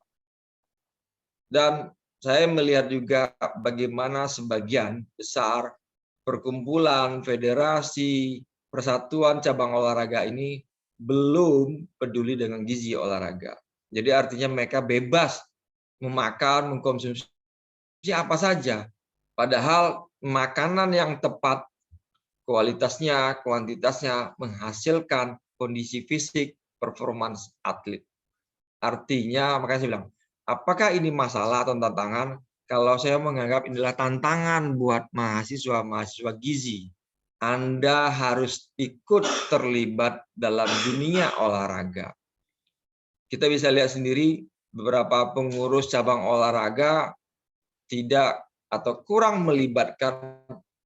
Dan saya melihat juga bagaimana sebagian besar perkumpulan, federasi, persatuan cabang olahraga ini belum peduli dengan gizi olahraga. Jadi artinya mereka bebas memakan, mengkonsumsi apa saja. Padahal makanan yang tepat, kualitasnya, kuantitasnya menghasilkan kondisi fisik, performance atlet. Artinya, makanya saya bilang, apakah ini masalah atau tantangan? Kalau saya menganggap inilah tantangan buat mahasiswa gizi. Anda harus ikut terlibat dalam dunia olahraga. Kita bisa lihat sendiri beberapa pengurus cabang olahraga tidak atau kurang melibatkan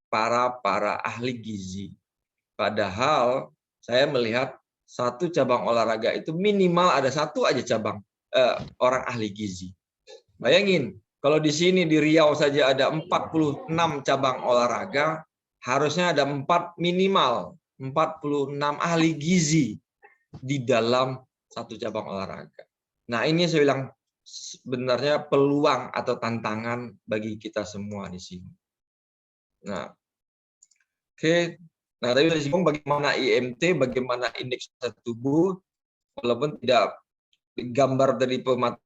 para ahli gizi. Padahal saya melihat satu cabang olahraga itu minimal ada satu aja cabang orang ahli gizi. Bayangin, kalau di sini di Riau saja ada 46 cabang olahraga, harusnya ada minimal 46 ahli gizi di dalam satu cabang olahraga. Nah, ini saya bilang sebenarnya peluang atau tantangan bagi kita semua di sini. Nah, oke. Nah, tadi sudah disinggung bagaimana IMT, bagaimana indeks massa tubuh, walaupun tidak gambar dari pemateri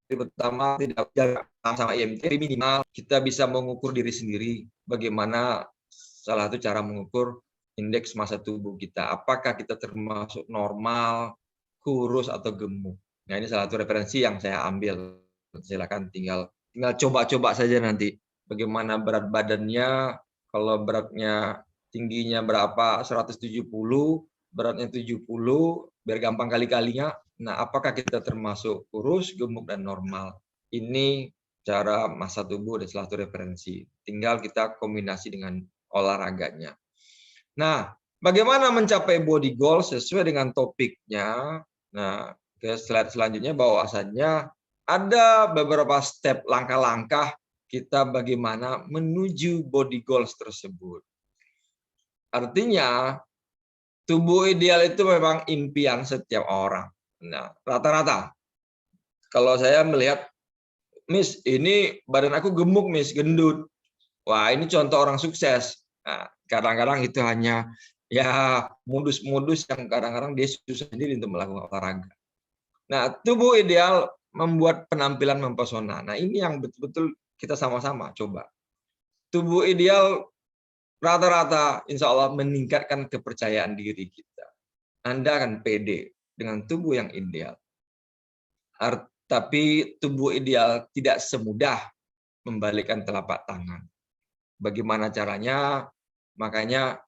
pertama tidak sama IMT, minimal kita bisa mengukur diri sendiri bagaimana salah satu cara mengukur indeks massa tubuh kita. Apakah kita termasuk normal, kurus atau gemuk. Nah, ini salah satu referensi yang saya ambil. Silakan tinggal coba-coba saja nanti bagaimana berat badannya. Kalau beratnya tingginya berapa 170, beratnya 70, biar gampang kali-kalinya. Nah, apakah kita termasuk kurus, gemuk, dan normal? Ini cara massa tubuh dan salah satu referensi. Tinggal kita kombinasi dengan olahraganya. Nah, bagaimana mencapai body goal sesuai dengan topiknya? Nah, ke slide selanjutnya bahwasannya ada beberapa step langkah-langkah kita bagaimana menuju body goals tersebut. Artinya, tubuh ideal itu memang impian setiap orang. Nah, rata-rata. Kalau saya melihat, Miss, ini badan aku gemuk, Miss, gendut. Wah, ini contoh orang sukses. Nah, kadang-kadang itu hanya ya modus-modus yang kadang-kadang dia susah sendiri untuk melakukan olahraga. Nah, tubuh ideal membuat penampilan mempesona. Nah, ini yang betul-betul kita sama-sama coba. Tubuh ideal rata-rata insya Allah meningkatkan kepercayaan diri kita. Anda akan pede dengan tubuh yang ideal. Tapi tubuh ideal tidak semudah membalikkan telapak tangan. Bagaimana caranya? Makanya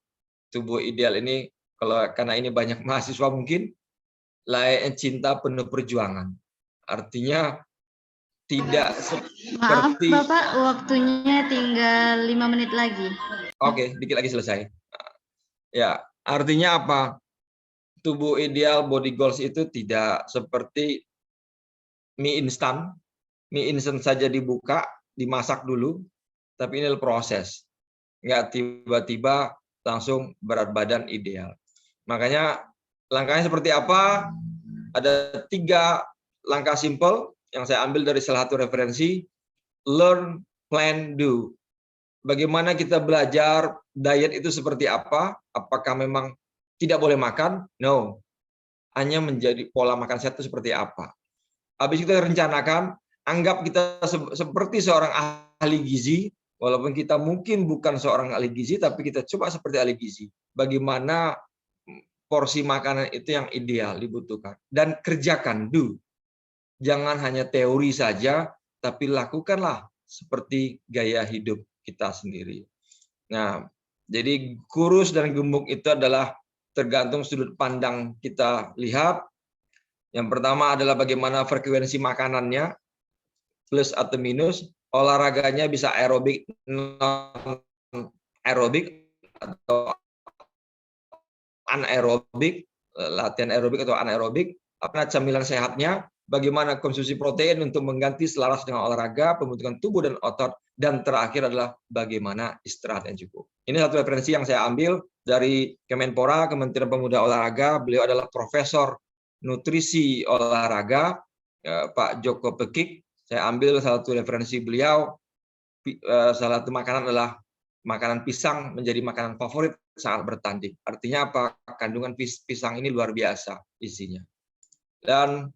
tubuh ideal ini, karena ini banyak mahasiswa mungkin, layaknya cinta penuh perjuangan. Artinya tidak seperti... Maaf Bapak, waktunya tinggal 5 menit lagi. Oke, dikit lagi selesai. Ya, artinya apa? Tubuh ideal body goals itu tidak seperti mie instan. Mie instan saja dibuka, dimasak dulu, tapi ini adalah proses. Nggak tiba-tiba langsung berat badan ideal. Makanya langkahnya seperti apa? Ada 3 langkah simple yang saya ambil dari salah satu referensi. Learn, plan, do. Bagaimana kita belajar diet itu seperti apa? Apakah memang tidak boleh makan? No. Hanya menjadi pola makan sehat itu seperti apa? Habis kita rencanakan, anggap kita seperti seorang ahli gizi, walaupun kita mungkin bukan seorang ahli gizi, tapi kita coba seperti ahli gizi. Bagaimana porsi makanan itu yang ideal dibutuhkan. Dan kerjakan, do. Jangan hanya teori saja, tapi lakukanlah seperti gaya hidup kita sendiri. Nah, jadi kurus dan gemuk itu adalah tergantung sudut pandang kita lihat. Yang pertama adalah bagaimana frekuensi makanannya. plus atau minus, olahraganya bisa aerobik, non aerobik atau anaerobik, latihan aerobik atau anaerobik, apa camilan sehatnya, bagaimana konsumsi protein untuk mengganti selaras dengan olahraga, pembentukan tubuh dan otot, dan terakhir adalah bagaimana istirahat yang cukup. Ini satu referensi yang saya ambil dari Kemenpora, Kementerian Pemuda Olahraga. Beliau adalah Profesor Nutrisi Olahraga, Pak Joko Pekik. Saya ambil salah satu referensi beliau, salah satu makanan adalah makanan pisang menjadi makanan favorit saat bertanding. Artinya apa? Kandungan pisang ini luar biasa isinya. Dan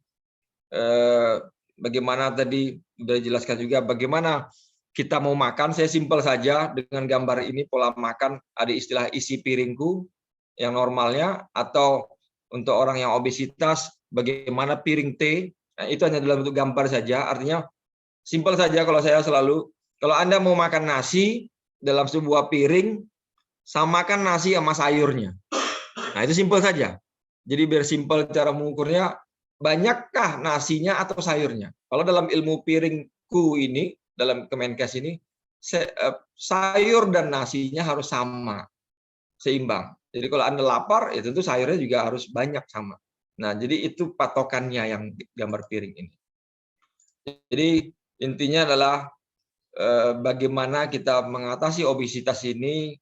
bagaimana tadi sudah dijelaskan juga bagaimana kita mau makan. Saya simpel saja dengan gambar ini, pola makan, ada istilah isi piringku yang normalnya, atau untuk orang yang obesitas bagaimana piring T. Nah, itu hanya dalam bentuk gambar saja. Artinya simpel saja. Kalau saya selalu, kalau Anda mau makan nasi dalam sebuah piring, samakan nasi sama sayurnya. Nah, itu simpel saja. Jadi biar simpel cara mengukurnya, banyakkah nasinya atau sayurnya? Kalau dalam ilmu piringku ini, dalam Kemenkes ini, sayur dan nasinya harus sama, seimbang. Jadi kalau Anda lapar, ya tentu sayurnya juga harus banyak sama. Nah, jadi itu patokannya yang gambar piring ini. Jadi intinya adalah bagaimana kita mengatasi obesitas ini,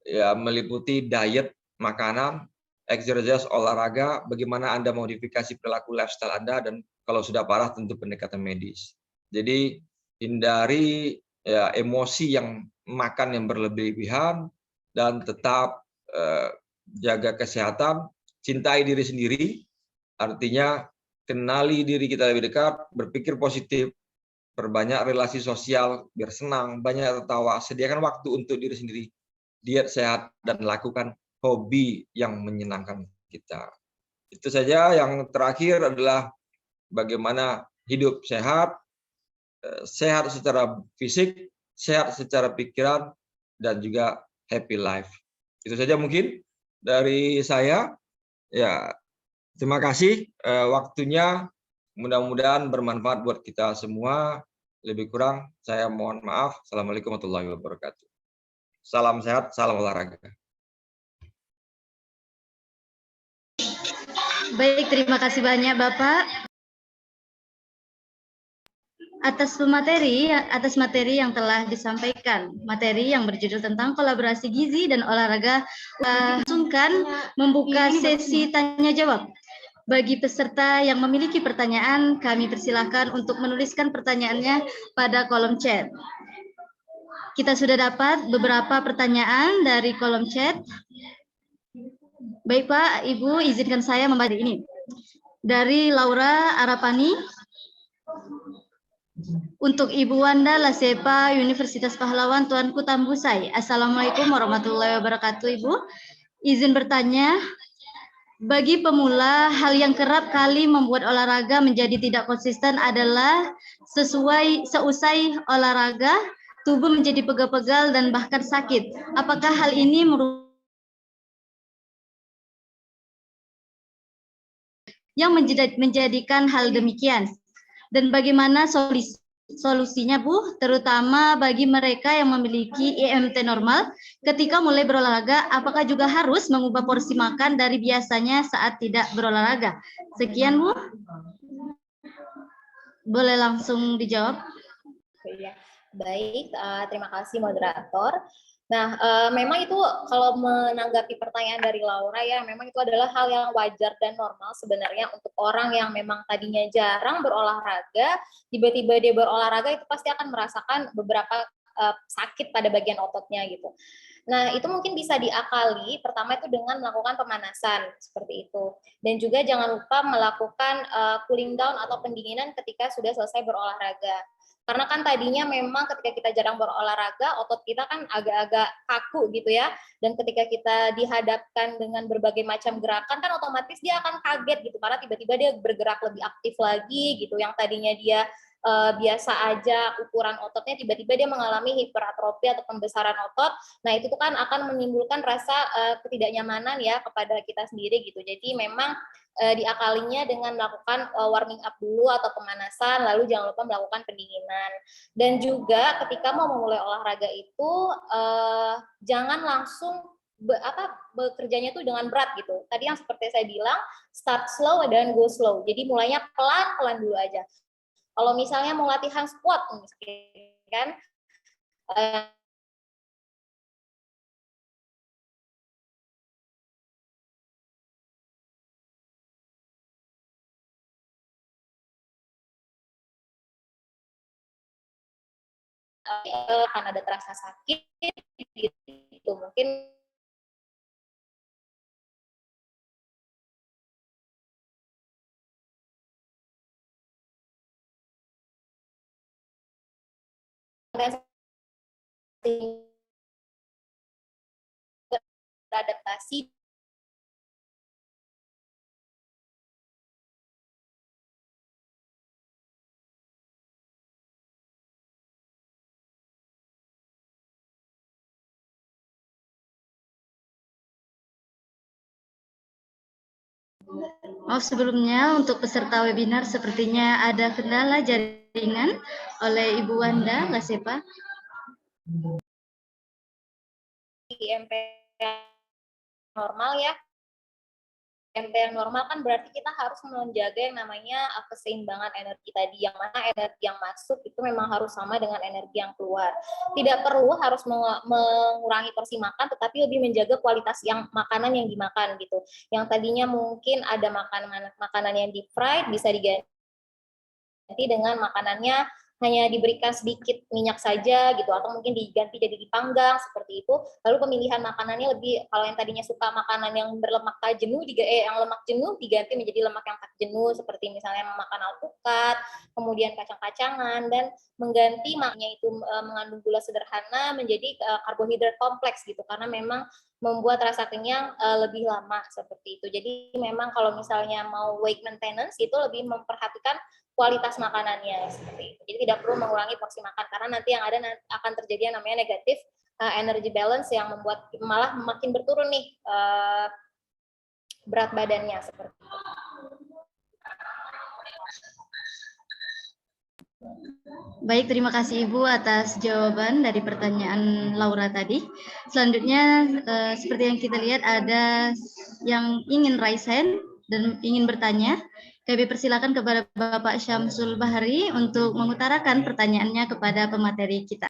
ya meliputi diet, makanan, exercise, olahraga, bagaimana Anda modifikasi perilaku lifestyle Anda, dan kalau sudah parah tentu pendekatan medis. Jadi hindari ya, emosi yang makan yang berlebihan, dan tetap jaga kesehatan, cintai diri sendiri, artinya kenali diri kita lebih dekat, berpikir positif, perbanyak relasi sosial biar senang, banyak tertawa, sediakan waktu untuk diri sendiri, diet sehat, dan lakukan hobi yang menyenangkan kita. Itu saja. Yang terakhir adalah bagaimana hidup sehat, sehat secara fisik, sehat secara pikiran, dan juga happy life. Itu saja mungkin dari saya. Ya, terima kasih waktunya. Mudah-mudahan bermanfaat buat kita semua. Lebih kurang saya mohon maaf. Assalamualaikum warahmatullahi wabarakatuh. Salam sehat, salam olahraga. Baik, terima kasih banyak Bapak atas materi yang telah disampaikan. Materi yang berjudul tentang kolaborasi gizi dan olahraga. Langsungkan membuka sesi tanya jawab. Bagi peserta yang memiliki pertanyaan, kami persilahkan untuk menuliskan pertanyaannya pada kolom chat. Kita sudah dapat beberapa pertanyaan dari kolom chat. Baik Pak, Ibu, izinkan saya membaca ini. Dari Laura Arapani, untuk Ibu Wanda Lasepa, Universitas Pahlawan, Tuanku Tambusai. Assalamualaikum warahmatullahi wabarakatuh, Ibu. Izin bertanya, bagi pemula, hal yang kerap kali membuat olahraga menjadi tidak konsisten adalah seusai olahraga, tubuh menjadi pegal-pegal dan bahkan sakit. Apakah hal ini yang menjadikan hal demikian? Dan bagaimana solusinya, Bu? Terutama bagi mereka yang memiliki IMT normal, ketika mulai berolahraga, apakah juga harus mengubah porsi makan dari biasanya saat tidak berolahraga? Sekian, Bu. Boleh langsung dijawab. Ya, baik, terima kasih moderator. Nah, memang itu kalau menanggapi pertanyaan dari Laura ya, memang itu adalah hal yang wajar dan normal sebenarnya untuk orang yang memang tadinya jarang berolahraga, tiba-tiba dia berolahraga itu pasti akan merasakan beberapa sakit pada bagian ototnya gitu. Nah, itu mungkin bisa diakali, pertama itu dengan melakukan pemanasan, seperti itu. Dan juga jangan lupa melakukan cooling down atau pendinginan ketika sudah selesai berolahraga. Karena kan tadinya memang ketika kita jarang berolahraga, otot kita kan agak-agak kaku gitu ya. Dan ketika kita dihadapkan dengan berbagai macam gerakan, kan otomatis dia akan kaget gitu. Karena tiba-tiba dia bergerak lebih aktif lagi gitu. Yang tadinya dia biasa aja ukuran ototnya, tiba-tiba dia mengalami hiperatrofi atau pembesaran otot. Nah, itu tuh kan akan menimbulkan rasa ketidaknyamanan ya kepada kita sendiri gitu. Jadi memang diakalinya dengan melakukan warming up dulu atau pemanasan, lalu jangan lupa melakukan pendinginan. Dan juga ketika mau memulai olahraga itu jangan langsung bekerjanya tuh dengan berat gitu. Tadi yang seperti saya bilang, start slow dan go slow. Jadi mulainya pelan-pelan dulu aja. Kalau misalnya mau latihan squat, kan, akan ada terasa sakit, gitu. Mungkin beradaptasi. Maaf sebelumnya untuk peserta webinar sepertinya ada kendala jaringan oleh Ibu Wanda Lasepa. IMP normal ya. IMP yang normal kan berarti kita harus menjaga yang namanya keseimbangan energi tadi, yang mana energi yang masuk itu memang harus sama dengan energi yang keluar. Tidak perlu harus mengurangi porsi makan, tetapi lebih menjaga kualitas yang makanan yang dimakan gitu. Yang tadinya mungkin ada makanan yang deep fried bisa diganti dengan makanannya hanya diberikan sedikit minyak saja gitu, atau mungkin diganti jadi dipanggang seperti itu. Lalu pemilihan makanannya lebih, kalau yang tadinya suka makanan yang berlemak tak jenuh, yang lemak jenuh diganti menjadi lemak yang tak jenuh, seperti misalnya makan alpukat, kemudian kacang-kacangan, dan mengganti maknya itu mengandung gula sederhana menjadi karbohidrat kompleks gitu, karena memang membuat rasa kenyang lebih lama seperti itu. Jadi memang kalau misalnya mau weight maintenance itu lebih memperhatikan kualitas makanannya seperti itu. Jadi tidak perlu mengurangi porsi makan, karena nanti yang ada akan terjadi yang namanya negatif energy balance yang membuat malah makin berturun nih berat badannya seperti itu. Baik, terima kasih Ibu atas jawaban dari pertanyaan Laura tadi. Selanjutnya, seperti yang kita lihat ada yang ingin raise hand dan ingin bertanya. Kami persilakan kepada Bapak Syamsul Bahari untuk mengutarakan pertanyaannya kepada pemateri kita.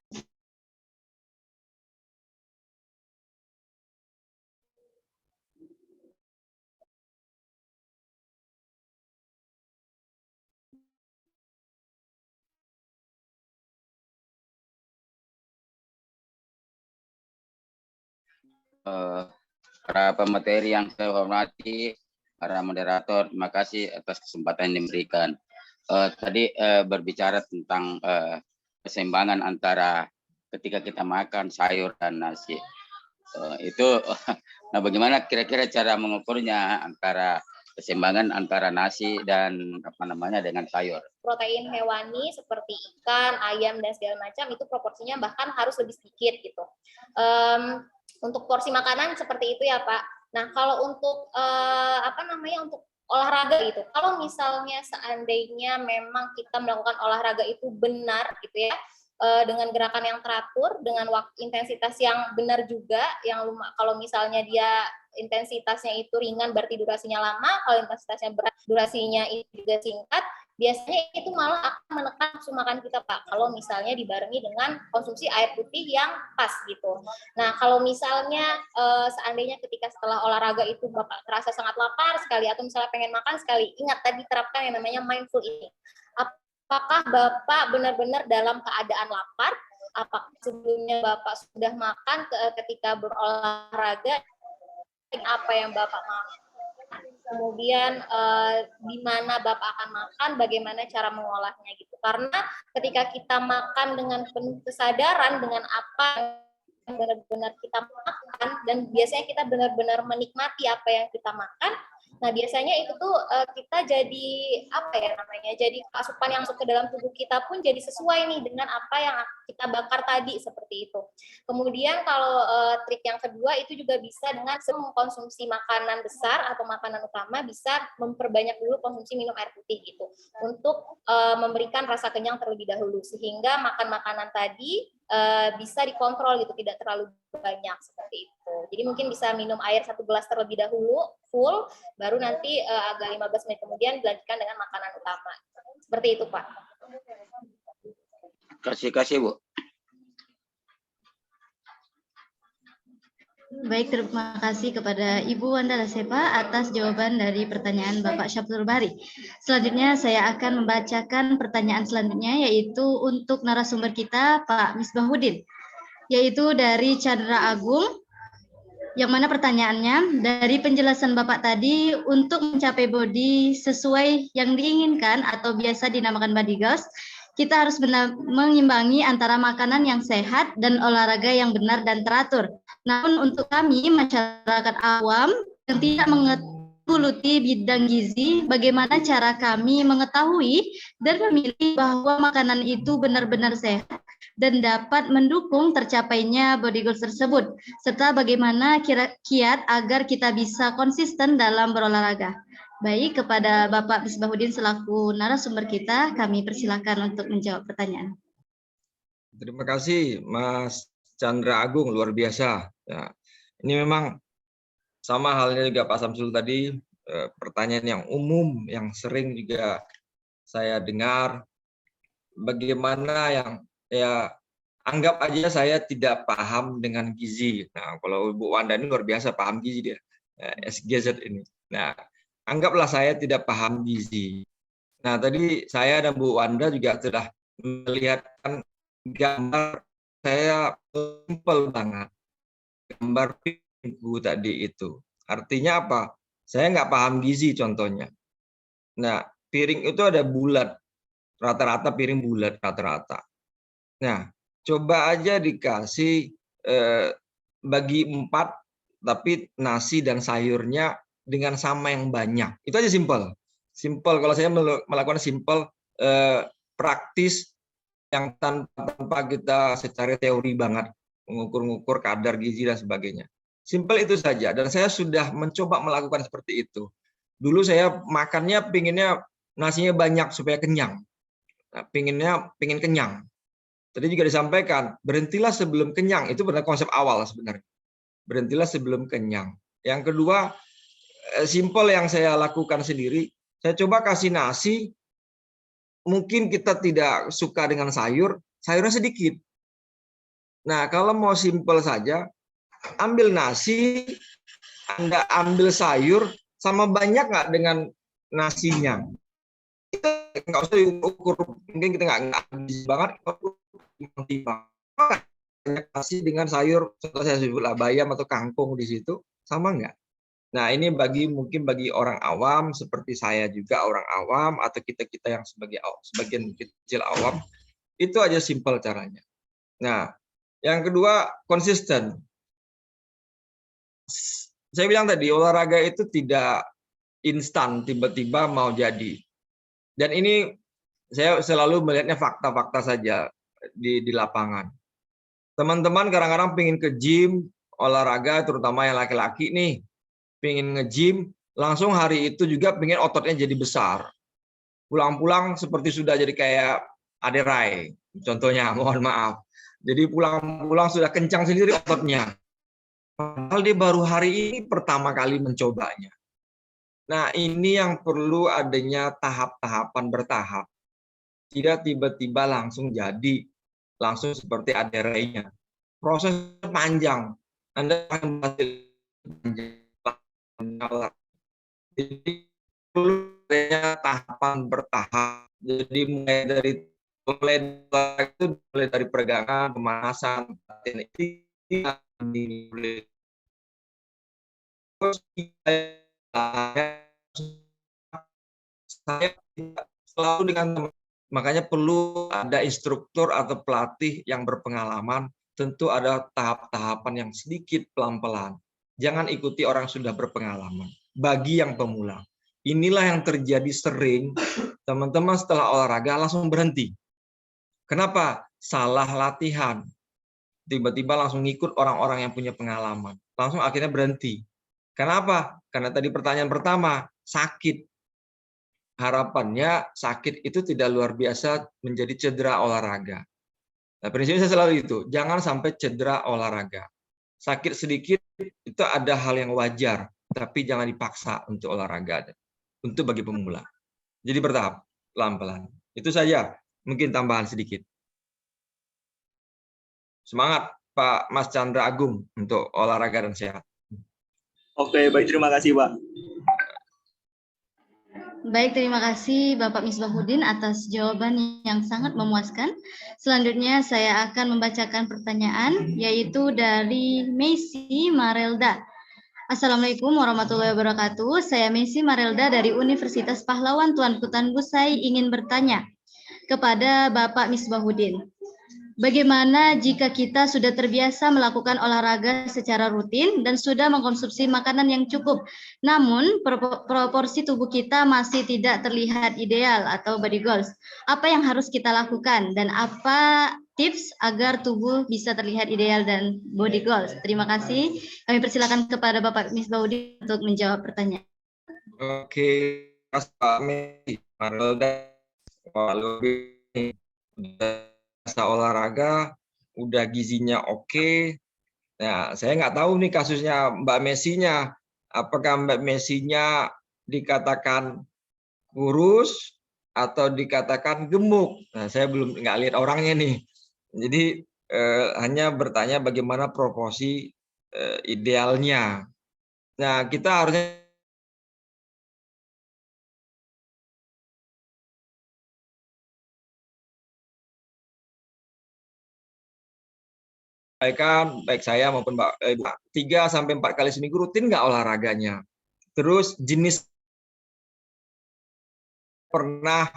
Para pemateri yang saya hormati, para moderator, terima kasih atas kesempatan yang diberikan. Tadi berbicara tentang keseimbangan antara ketika kita makan sayur dan nasi. Nah bagaimana kira-kira cara mengukurnya antara keseimbangan antara nasi dan dengan sayur? Protein hewani seperti ikan, ayam, dan segala macam itu proporsinya bahkan harus lebih sedikit gitu. Untuk porsi makanan seperti itu ya Pak. Nah kalau untuk untuk olahraga gitu, kalau misalnya seandainya memang kita melakukan olahraga itu benar gitu ya, dengan gerakan yang teratur, dengan intensitas yang benar juga, yang kalau misalnya dia intensitasnya itu ringan berarti durasinya lama, kalau intensitasnya berat durasinya itu juga singkat, biasanya itu malah akan menekan nafsu makan kita Pak, kalau misalnya dibarengi dengan konsumsi air putih yang pas gitu. Nah kalau misalnya seandainya ketika setelah olahraga itu Bapak terasa sangat lapar sekali, atau misalnya pengen makan sekali, ingat tadi terapkan yang namanya mindful eating. Apakah Bapak benar-benar dalam keadaan lapar? Apakah sebelumnya Bapak sudah makan ketika berolahraga? Apa yang Bapak makan? Kemudian di mana Bapak akan makan, bagaimana cara mengolahnya gitu. Karena ketika kita makan dengan penuh kesadaran dengan apa yang benar-benar kita makan, dan biasanya kita benar-benar menikmati apa yang kita makan, Nah, biasanya itu tuh kita jadi apa ya namanya? Jadi asupan yang masuk ke dalam tubuh kita pun jadi sesuai nih dengan apa yang kita bakar tadi seperti itu. Kemudian kalau trik yang kedua itu juga bisa dengan mengkonsumsi makanan besar atau makanan utama, bisa memperbanyak dulu konsumsi minum air putih gitu untuk memberikan rasa kenyang terlebih dahulu, sehingga makan makanan tadi bisa dikontrol gitu, tidak terlalu banyak seperti itu. Jadi mungkin bisa minum air 1 gelas terlebih dahulu full, baru nanti agak 15 menit kemudian dilanjutkan dengan makanan utama. Seperti itu, Pak. Kasih Bu. Baik, terima kasih kepada Ibu Wanda Lasepa atas jawaban dari pertanyaan Bapak Syafrul Bari. Selanjutnya saya akan membacakan pertanyaan selanjutnya, yaitu untuk narasumber kita Pak Misbahuddin, yaitu dari Chandra Agung, yang mana pertanyaannya, dari penjelasan Bapak tadi, untuk mencapai body sesuai yang diinginkan atau biasa dinamakan body goals, kita harus mengimbangi antara makanan yang sehat dan olahraga yang benar dan teratur. Namun untuk kami, masyarakat awam yang tidak menggeluti bidang gizi, bagaimana cara kami mengetahui dan memilih bahwa makanan itu benar-benar sehat dan dapat mendukung tercapainya body goals tersebut, serta bagaimana kiat agar kita bisa konsisten dalam berolahraga. Baik, kepada Bapak Misbahuddin selaku narasumber kita, kami persilakan untuk menjawab pertanyaan. Terima kasih Mas Chandra Agung, luar biasa. Ya, ini memang sama halnya juga Pak Samsul tadi, pertanyaan yang umum, yang sering juga saya dengar, bagaimana yang ya anggap aja saya tidak paham dengan gizi. Nah, kalau Bu Wanda ini luar biasa paham gizi dia, SGZ ini. Nah, anggaplah saya tidak paham gizi. Nah, tadi saya dan Bu Wanda juga sudah melihatkan gambar saya simpel banget. Gambar piringku tadi itu. Artinya apa? Saya nggak paham gizi contohnya. Nah, piring itu ada bulat. Rata-rata piring bulat, rata-rata. Nah, coba aja dikasih bagi 4, tapi nasi dan sayurnya dengan sama yang banyak. Itu aja simpel. Simpel, kalau saya melakukan simpel, praktis, yang tanpa kita secara teori banget, mengukur-ngukur kadar gizi dan sebagainya. Simpel itu saja, dan saya sudah mencoba melakukan seperti itu. Dulu saya makannya pinginnya nasinya banyak supaya kenyang. Nah, pingin kenyang. Tadi juga disampaikan, berhentilah sebelum kenyang. Itu benar konsep awal sebenarnya. Berhentilah sebelum kenyang. Yang kedua, simpel yang saya lakukan sendiri, saya coba kasih nasi. Mungkin kita tidak suka dengan sayur, sayurnya sedikit. Nah, kalau mau simpel saja, ambil nasi, Anda ambil sayur, sama banyak nggak dengan nasinya? Kita nggak usah diukur, mungkin kita nggak habis banget, nasi dengan sayur, contoh saya sebutlah bayam atau kangkung di situ, sama nggak? Nah, ini mungkin bagi orang awam seperti saya juga orang awam, atau kita yang sebagian kecil awam, itu aja simpel caranya. Nah, yang kedua konsisten. Saya bilang tadi olahraga itu tidak instan tiba-tiba mau jadi. Dan ini saya selalu melihatnya fakta-fakta saja di lapangan. Teman-teman kadang-kadang pengen ke gym, olahraga, terutama yang laki-laki nih, pengen nge-gym, langsung hari itu juga pengen ototnya jadi besar. Pulang-pulang seperti sudah jadi kayak Aderai, contohnya, mohon maaf. Jadi pulang-pulang sudah kencang sendiri ototnya. Padahal dia baru hari ini pertama kali mencobanya. Nah, ini yang perlu adanya tahap-tahapan bertahap. Tidak tiba-tiba langsung jadi, langsung seperti Aderai-nya. Proses panjang. Anda akan berhasil jadi perlu tahapan bertahap. Jadi mulai dari peregangan, pemanasan, saya selalu dengan teman. Makanya perlu ada instruktur atau pelatih yang berpengalaman. Tentu ada tahap-tahapan yang sedikit pelan-pelan. Jangan ikuti orang sudah berpengalaman. bagi yang pemula. Inilah yang terjadi sering, teman-teman setelah olahraga langsung berhenti. Kenapa? Salah latihan. Tiba-tiba langsung ngikut orang-orang yang punya pengalaman. Langsung akhirnya berhenti. Kenapa? Karena tadi pertanyaan pertama, sakit. Harapannya sakit itu tidak luar biasa menjadi cedera olahraga. Nah, prinsipnya selalu itu, jangan sampai cedera olahraga. Sakit sedikit itu ada hal yang wajar, tapi jangan dipaksa untuk olahraga, untuk bagi pemula. Jadi bertahap, pelan-pelan. Itu saja, mungkin tambahan sedikit. Semangat Pak Mas Chandra Agung untuk olahraga dan sehat. Oke, baik, terima kasih Pak. Baik, terima kasih Bapak Misbahuddin atas jawaban yang sangat memuaskan. Selanjutnya saya akan membacakan pertanyaan, yaitu dari Messi Marelda. Assalamualaikum warahmatullahi wabarakatuh. Saya Messi Marelda dari Universitas Pahlawan Tuanku Tan Busai ingin bertanya kepada Bapak Misbahuddin. Bagaimana jika kita sudah terbiasa melakukan olahraga secara rutin dan sudah mengkonsumsi makanan yang cukup, namun proporsi tubuh kita masih tidak terlihat ideal atau body goals? Apa yang harus kita lakukan dan apa tips agar tubuh bisa terlihat ideal dan body goals? Terima kasih. Kami persilakan kepada Bapak Misbahuddin untuk menjawab pertanyaan. Oke, Pak Messi Marelda. Olahraga, udah gizinya oke. Nah, saya nggak tahu nih kasusnya Mbak Messi-nya. Apakah Mbak Messi-nya dikatakan kurus atau dikatakan gemuk? Nah, saya belum nggak lihat orangnya nih. Jadi hanya bertanya bagaimana proporsi idealnya. Nah, kita harusnya baik saya maupun Mbak 3-4 kali seminggu rutin nggak olahraganya. Terus jenis pernah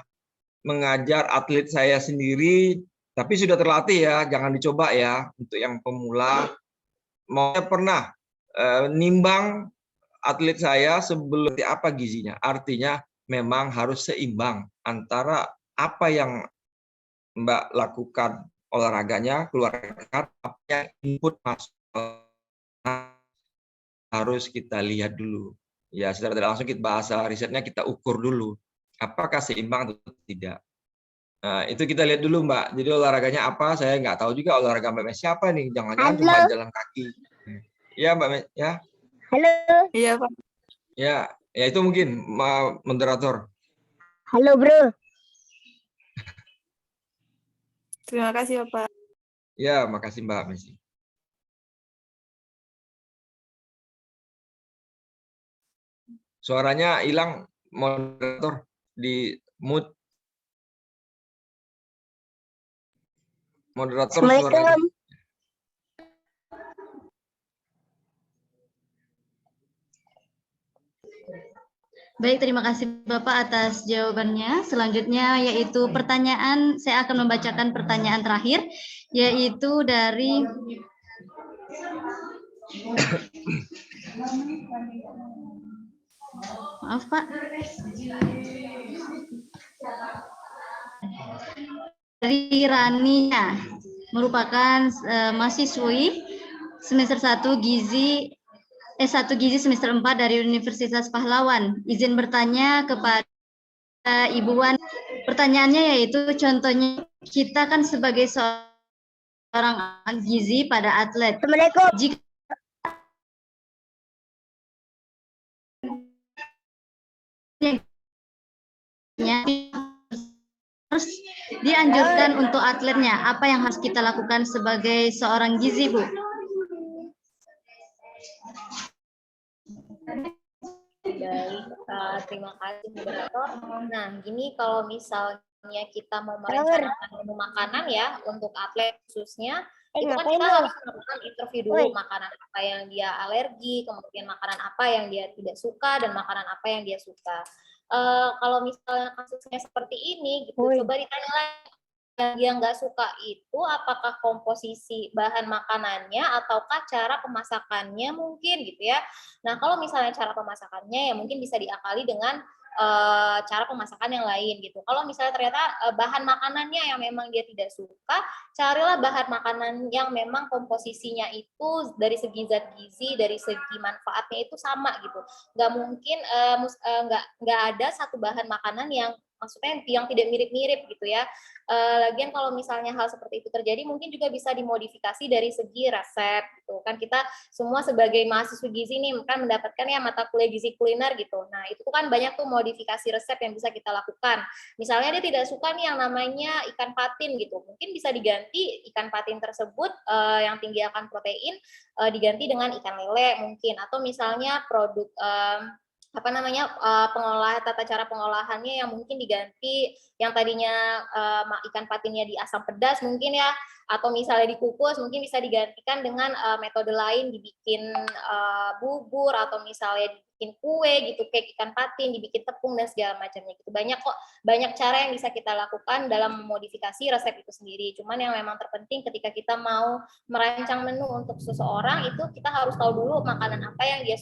mengajar atlet saya sendiri, tapi sudah terlatih ya, jangan dicoba ya untuk yang pemula. Mau pernah nimbang atlet saya sebelum apa gizinya. Artinya memang harus seimbang antara apa yang Mbak lakukan olahraganya, keluarkan apa yang input masuk harus kita lihat dulu. Ya, secara tidak langsung kita bahasa risetnya kita ukur dulu. Apakah seimbang atau tidak. Nah, itu kita lihat dulu, Mbak. Jadi olahraganya apa? Saya nggak tahu juga olahraga Mbak Mes siapa nih. Jangan-jangan cuma jalan kaki. Ya, Mbak Mes, ya. Halo. Iya, Pak. Ya, ya itu mungkin moderator. Halo, Bro. Terima kasih, Bapak. Ya, makasih Mbak Messi. Suaranya hilang, moderator, di mute. Moderator suaranya. Baik, terima kasih Bapak atas jawabannya. Selanjutnya yaitu pertanyaan, saya akan membacakan pertanyaan terakhir, yaitu dari maaf Pak, dari Rania, merupakan mahasiswi semester 1 Gizi S1 Gizi semester 4 dari Universitas Pahlawan. Izin bertanya kepada Ibu Wan. Pertanyaannya yaitu contohnya kita kan sebagai seorang gizi pada atlet. Assalamualaikum. Jika harus dianjurkan untuk atletnya, apa yang harus kita lakukan sebagai seorang gizi, Bu? Baik, terima kasih moderator. Nah, gini kalau misalnya kita mau merencanakan menu makanan ya untuk atlet khususnya, itu kan kita harus melakukan interview dulu makanan apa yang dia alergi, kemudian makanan apa yang dia tidak suka, dan makanan apa yang dia suka. Kalau misalnya kasusnya seperti ini, gitu, coba ditanya lagi yang dia nggak suka itu apakah komposisi bahan makanannya ataukah cara pemasakannya mungkin gitu ya. Nah, kalau misalnya cara pemasakannya ya mungkin bisa diakali dengan cara pemasakan yang lain gitu. Kalau misalnya ternyata bahan makanannya yang memang dia tidak suka, carilah bahan makanan yang memang komposisinya itu dari segi zat gizi, dari segi manfaatnya itu sama gitu. Nggak mungkin nggak ada satu bahan makanan yang maksudnya yang tidak mirip-mirip gitu ya. Lagian kalau misalnya hal seperti itu terjadi mungkin juga bisa dimodifikasi dari segi resep gitu kan. Kita semua sebagai mahasiswa gizi nih kan mendapatkan ya mata kuliah gizi kuliner gitu. Nah, itu kan banyak tuh modifikasi resep yang bisa kita lakukan. Misalnya dia tidak suka nih yang namanya ikan patin gitu. Mungkin bisa diganti ikan patin tersebut yang tinggi akan protein diganti dengan ikan lele mungkin, atau misalnya produk tata cara pengolahannya yang mungkin diganti yang tadinya ikan patinnya di asam pedas mungkin ya, atau misalnya dikukus mungkin bisa digantikan dengan metode lain, dibikin bubur atau misalnya dibikin kue gitu, kayak ikan patin, dibikin tepung dan segala macamnya gitu. Banyak cara yang bisa kita lakukan dalam memodifikasi resep itu sendiri. Cuman yang memang terpenting ketika kita mau merancang menu untuk seseorang itu kita harus tahu dulu makanan apa yang dia